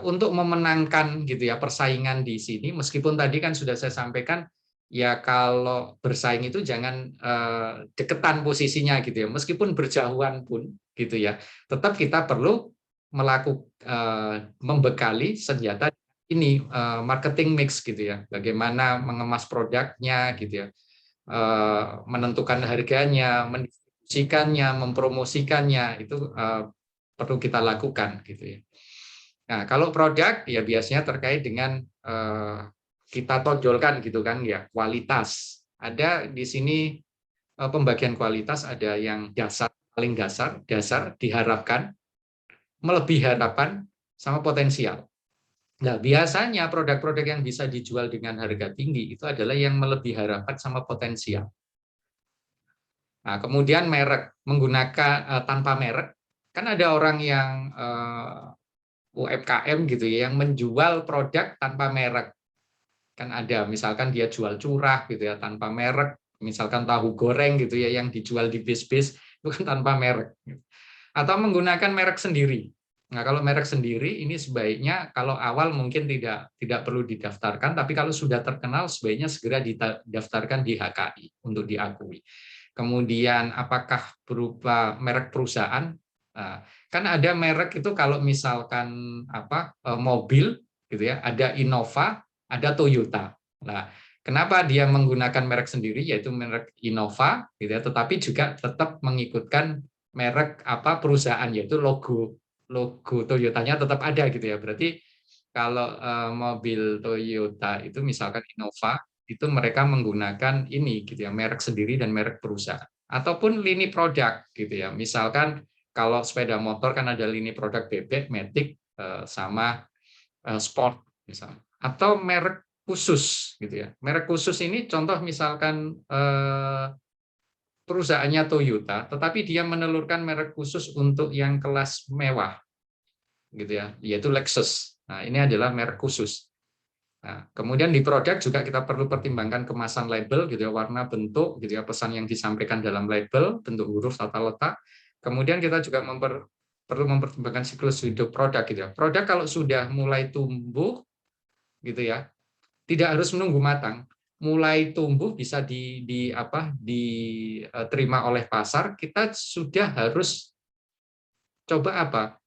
A: untuk memenangkan gitu ya persaingan di sini, meskipun tadi kan sudah saya sampaikan ya kalau bersaing itu jangan deketan posisinya gitu ya, meskipun berjauhan pun gitu ya, tetap kita perlu membekali senjata ini marketing mix gitu ya, bagaimana mengemas produknya gitu ya, menentukan harganya, mendistribusikannya, mempromosikannya, itu perlu kita lakukan gitu ya. Nah, kalau produk ya biasanya terkait dengan kita tonjolkan gitu kan ya, kualitas. Ada di sini pembagian kualitas, ada yang dasar, paling dasar diharapkan, melebihi harapan, sama potensial. Nah, biasanya produk-produk yang bisa dijual dengan harga tinggi itu adalah yang melebihi harapan sama potensial. Nah, kemudian merek, menggunakan tanpa merek, kan ada orang yang UMKM gitu ya, yang menjual produk tanpa merek. Kan ada, misalkan dia jual curah gitu ya, tanpa merek, misalkan tahu goreng gitu ya, yang dijual di bis-bis itu kan tanpa merek. Atau menggunakan merek sendiri. Nah, kalau merek sendiri ini sebaiknya kalau awal mungkin tidak perlu didaftarkan, tapi kalau sudah terkenal sebaiknya segera didaftarkan di HKI untuk diakui. Kemudian apakah berupa merek perusahaan? Nah, kan ada merek itu kalau misalkan mobil gitu ya, ada Innova, ada Toyota. Nah, kenapa dia menggunakan merek sendiri yaitu merek Innova gitu ya, tetapi juga tetap mengikutkan merek perusahaan yaitu logo Toyotanya tetap ada gitu ya. Berarti kalau mobil Toyota itu misalkan Innova itu mereka menggunakan ini gitu ya, merek sendiri dan merek perusahaan. Ataupun lini produk gitu ya. Misalkan kalau sepeda motor kan ada lini produk bebek, matic sama sport misalnya. Atau merek khusus gitu ya. Merek khusus ini contoh misalkan perusahaannya Toyota, tetapi dia menelurkan merek khusus untuk yang kelas mewah gitu ya, yaitu Lexus. Nah, ini adalah merek khusus. Nah, kemudian di produk juga kita perlu pertimbangkan kemasan label gitu ya, warna, bentuk gitu ya, pesan yang disampaikan dalam label, bentuk huruf, tata letak. Kemudian kita juga perlu mempertimbangkan siklus hidup produk gitu ya. Produk kalau sudah mulai tumbuh gitu ya, tidak harus menunggu matang. Mulai tumbuh bisa diterima oleh pasar, kita sudah harus coba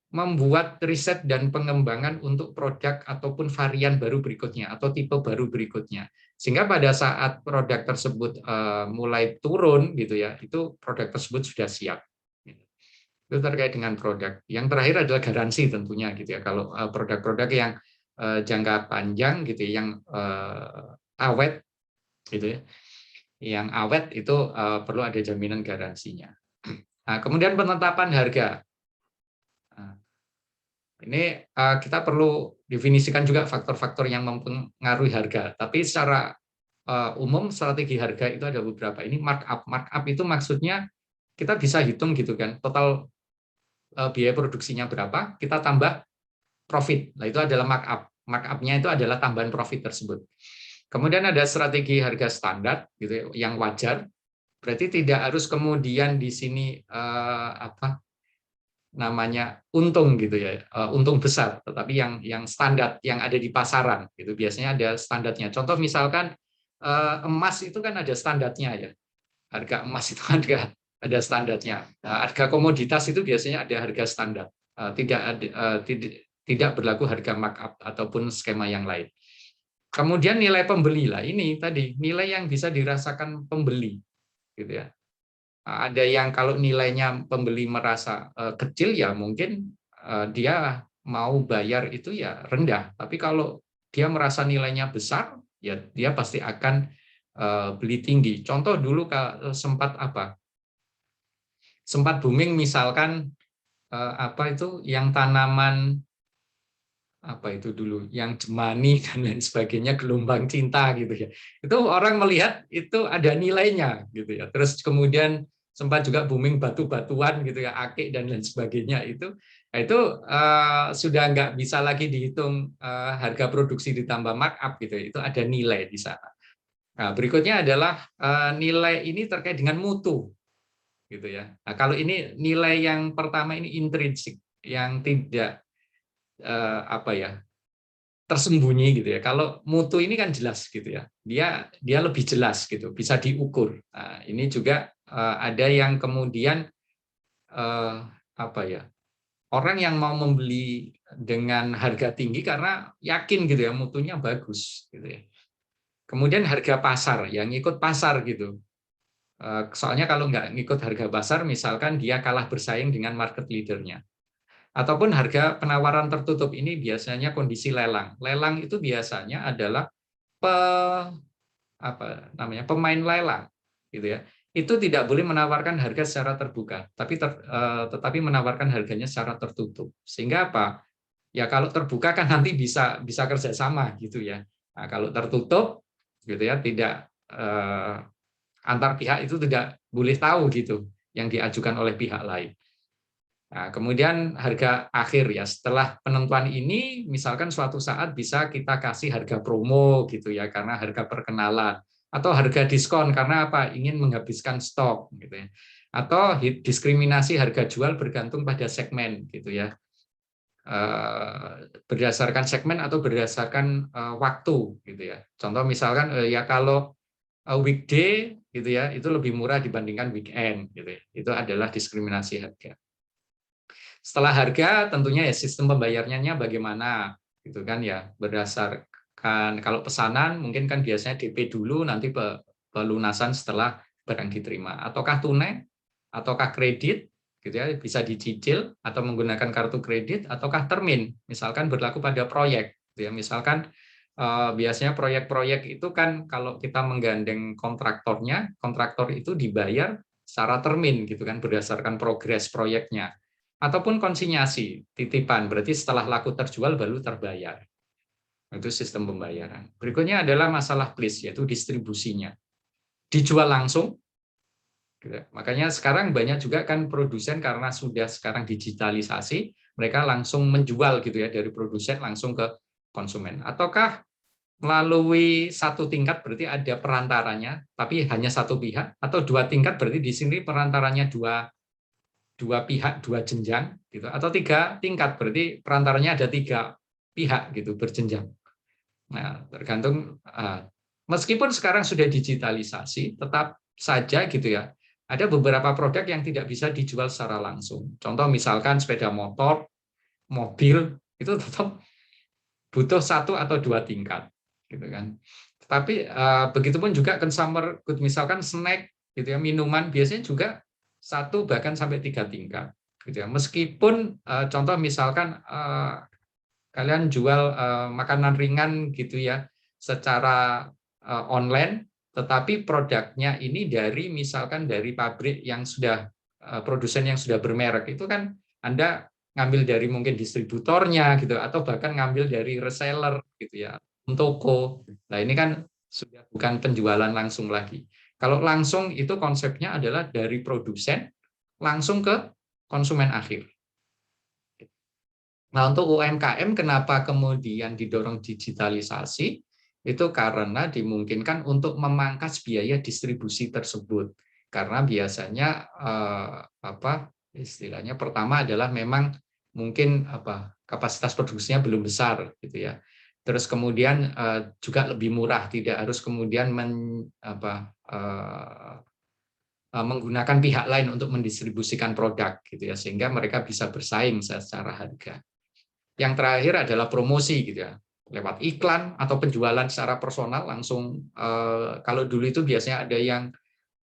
A: membuat riset dan pengembangan untuk produk ataupun varian baru berikutnya atau tipe baru berikutnya. Sehingga pada saat produk tersebut mulai turun gitu ya, itu produk tersebut sudah siap. Itu terkait dengan produk. Yang terakhir adalah garansi tentunya gitu ya. Kalau produk-produk yang jangka panjang gitu ya, yang awet gitu ya. Yang awet itu perlu ada jaminan garansinya. Nah, kemudian penetapan harga. Nah, ini kita perlu definisikan juga faktor-faktor yang mempengaruhi harga. Tapi secara umum strategi harga itu ada beberapa. Ini markup. Markup itu maksudnya kita bisa hitung gitu kan, total biaya produksinya berapa, kita tambah profit. Nah, itu adalah markup. Markup-nya itu adalah tambahan profit tersebut. Kemudian ada strategi harga standar gitu yang wajar. Berarti tidak harus kemudian di sini namanya untung gitu ya, untung besar, tetapi yang standar yang ada di pasaran gitu. Biasanya ada standarnya. Contoh misalkan emas itu kan ada standarnya ya. Harga emas itu ada standarnya. Nah, harga komoditas itu biasanya ada harga standar. Tidak ada tidak berlaku harga markup ataupun skema yang lain. Kemudian nilai pembeli lah, ini tadi nilai yang bisa dirasakan pembeli gitu ya. Ada yang kalau nilainya pembeli merasa kecil ya mungkin dia mau bayar itu ya rendah. Tapi kalau dia merasa nilainya besar ya dia pasti akan beli tinggi. Contoh dulu sempat booming misalkan itu yang tanaman itu dulu yang jemani dan lain sebagainya, gelombang cinta gitu ya, itu orang melihat itu ada nilainya gitu ya. Terus kemudian sempat juga booming batu-batuan gitu ya, akik dan lain sebagainya, itu sudah nggak bisa lagi dihitung harga produksi ditambah markup gitu ya. Itu ada nilai di sana. Nah, berikutnya adalah nilai ini terkait dengan mutu gitu ya. Nah, kalau ini nilai yang pertama ini intrinsik, yang tidak tersembunyi gitu ya. Kalau mutu ini kan jelas gitu ya. Dia lebih jelas gitu, bisa diukur. Nah, ini juga ada yang kemudian eh, apa ya? Orang yang mau membeli dengan harga tinggi karena yakin gitu ya mutunya bagus gitu ya. Kemudian harga pasar, yang ikut pasar gitu. Soalnya kalau nggak ngikut harga pasar, misalkan dia kalah bersaing dengan market leader-nya. Ataupun harga penawaran tertutup, ini biasanya kondisi lelang. Lelang itu biasanya adalah pemain lelang gitu ya. Itu tidak boleh menawarkan harga secara terbuka, tetapi menawarkan harganya secara tertutup. Sehingga apa? Ya kalau terbuka kan nanti bisa kerjasama gitu ya. Nah, kalau tertutup gitu ya tidak antar pihak itu tidak boleh tahu gitu yang diajukan oleh pihak lain. Nah, kemudian harga akhir ya, setelah penentuan ini misalkan suatu saat bisa kita kasih harga promo gitu ya, karena harga perkenalan, atau harga diskon karena apa? Ingin menghabiskan stok gitu ya. Atau diskriminasi harga jual bergantung pada segmen gitu ya. Berdasarkan segmen atau berdasarkan waktu gitu ya. Contoh misalkan ya kalau weekday gitu ya, itu lebih murah dibandingkan weekend gitu ya. Itu adalah diskriminasi harga. Setelah harga tentunya ya sistem pembayarannya bagaimana gitu kan ya, berdasarkan kalau pesanan mungkin kan biasanya DP dulu, nanti pelunasan setelah barang diterima, ataukah tunai ataukah kredit gitu ya, bisa dicicil atau menggunakan kartu kredit, ataukah termin misalkan berlaku pada proyek gitu ya. Misalkan biasanya proyek-proyek itu kan kalau kita menggandeng kontraktornya, kontraktor itu dibayar secara termin gitu kan, berdasarkan progres proyeknya, ataupun konsinyasi, titipan, berarti setelah laku terjual baru terbayar. Itu sistem pembayaran. Berikutnya adalah masalah place, yaitu distribusinya. Dijual langsung, makanya sekarang banyak juga kan produsen karena sudah sekarang digitalisasi, mereka langsung menjual gitu ya, dari produsen langsung ke konsumen. Ataukah melalui satu tingkat berarti ada perantaranya, tapi hanya satu pihak, atau dua tingkat berarti di sini perantaranya dua pihak, dua jenjang gitu, atau tiga tingkat berarti perantaranya ada tiga pihak gitu berjenjang. Nah, tergantung meskipun sekarang sudah digitalisasi, tetap saja gitu ya, ada beberapa produk yang tidak bisa dijual secara langsung. Contoh misalkan sepeda motor, mobil, itu tetap butuh satu atau dua tingkat gitu kan. Tapi begitupun juga consumer good, misalkan snack gitu ya, minuman biasanya juga satu bahkan sampai tiga tingkat gitu ya. Meskipun contoh misalkan kalian jual makanan ringan gitu ya secara online, tetapi produknya ini dari misalkan dari pabrik yang sudah produsen yang sudah bermerek, itu kan Anda ngambil dari mungkin distributornya gitu, atau bahkan ngambil dari reseller gitu ya, toko. Nah, ini kan sudah bukan penjualan langsung lagi. Kalau langsung itu konsepnya adalah dari produsen langsung ke konsumen akhir. Nah, untuk UMKM kenapa kemudian didorong digitalisasi? Itu karena dimungkinkan untuk memangkas biaya distribusi tersebut. Karena biasanya apa istilahnya, pertama adalah memang mungkin kapasitas produksinya belum besar gitu ya. Terus kemudian juga lebih murah, tidak harus kemudian menggunakan pihak lain untuk mendistribusikan produk gitu ya, sehingga mereka bisa bersaing secara harga. Yang terakhir adalah promosi gitu ya, lewat iklan atau penjualan secara personal langsung. Kalau dulu itu biasanya ada yang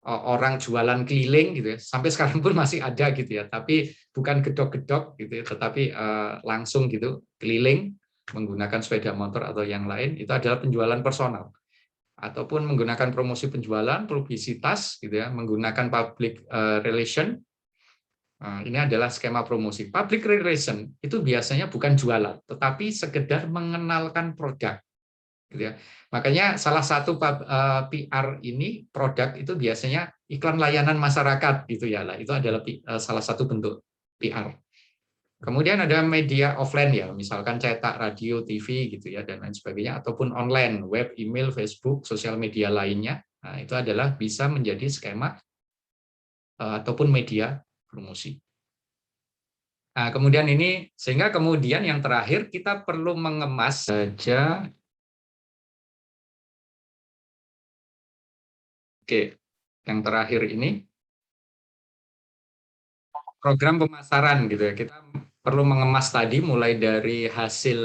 A: orang jualan keliling gitu ya, sampai sekarang pun masih ada gitu ya, tapi bukan gedok-gedok gitu ya, tetapi langsung gitu keliling menggunakan sepeda motor atau yang lain, itu adalah penjualan personal. Ataupun menggunakan promosi penjualan, publisitas gitu ya, menggunakan public relation. Nah, ini adalah skema promosi. Public relation itu biasanya bukan jualan, tetapi sekedar mengenalkan produk. Gitu ya. Makanya salah satu PR ini produk itu biasanya iklan layanan masyarakat gitu ya lah. Itu adalah salah satu bentuk PR. Kemudian ada media offline ya, misalkan cetak, radio, TV gitu ya, dan lain sebagainya, ataupun online, web, email, Facebook, sosial media lainnya. Nah, itu adalah bisa menjadi skema ataupun media promosi. Nah, kemudian ini, sehingga kemudian yang terakhir kita perlu mengemas saja. Oke, yang terakhir ini program pemasaran gitu ya. Kita perlu mengemas tadi mulai dari hasil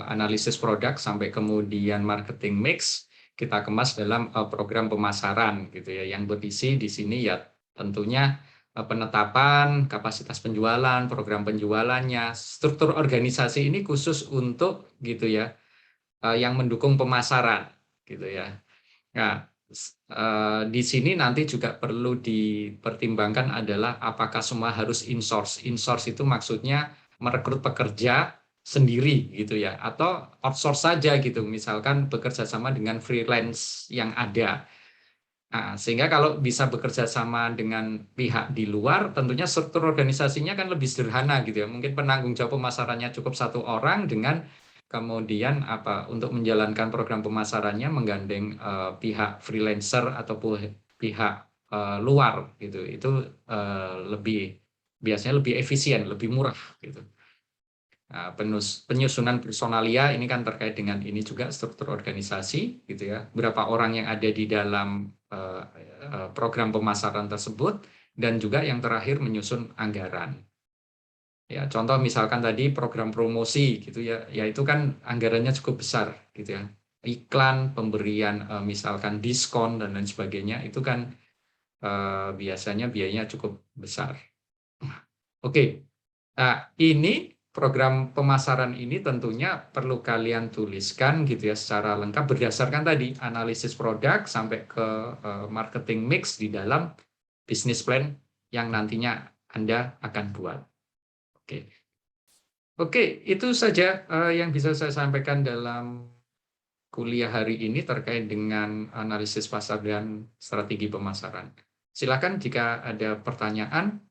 A: analisis produk sampai kemudian marketing mix, kita kemas dalam program pemasaran gitu ya, yang berisi di sini ya tentunya penetapan kapasitas penjualan, program penjualannya, struktur organisasi ini khusus untuk gitu ya, yang mendukung pemasaran gitu ya. Nah, di sini nanti juga perlu dipertimbangkan adalah apakah semua harus insource. Insource itu maksudnya merekrut pekerja sendiri gitu ya, atau outsource saja gitu. Misalkan bekerja sama dengan freelance yang ada. Sehingga kalau bisa bekerja sama dengan pihak di luar, tentunya struktur organisasinya kan lebih sederhana gitu ya. Mungkin penanggung jawab pemasarannya cukup satu orang dengan kemudian untuk menjalankan program pemasarannya menggandeng pihak freelancer ataupun pihak luar gitu. Itu biasanya lebih efisien, lebih murah gitu. Penyusunan personalia ini kan terkait dengan ini juga struktur organisasi gitu ya, berapa orang yang ada di dalam program pemasaran tersebut, dan juga yang terakhir menyusun anggaran. Ya, contoh misalkan tadi program promosi gitu ya, ya itu kan anggarannya cukup besar gitu ya. Iklan, pemberian misalkan diskon dan lain sebagainya itu kan biasanya biayanya cukup besar. Oke. Nah, ini program pemasaran ini tentunya perlu kalian tuliskan gitu ya secara lengkap berdasarkan tadi analisis produk sampai ke marketing mix di dalam business plan yang nantinya Anda akan buat. Oke. Oke, itu saja yang bisa saya sampaikan dalam kuliah hari ini terkait dengan analisis pasar dan strategi pemasaran. Silakan jika ada pertanyaan.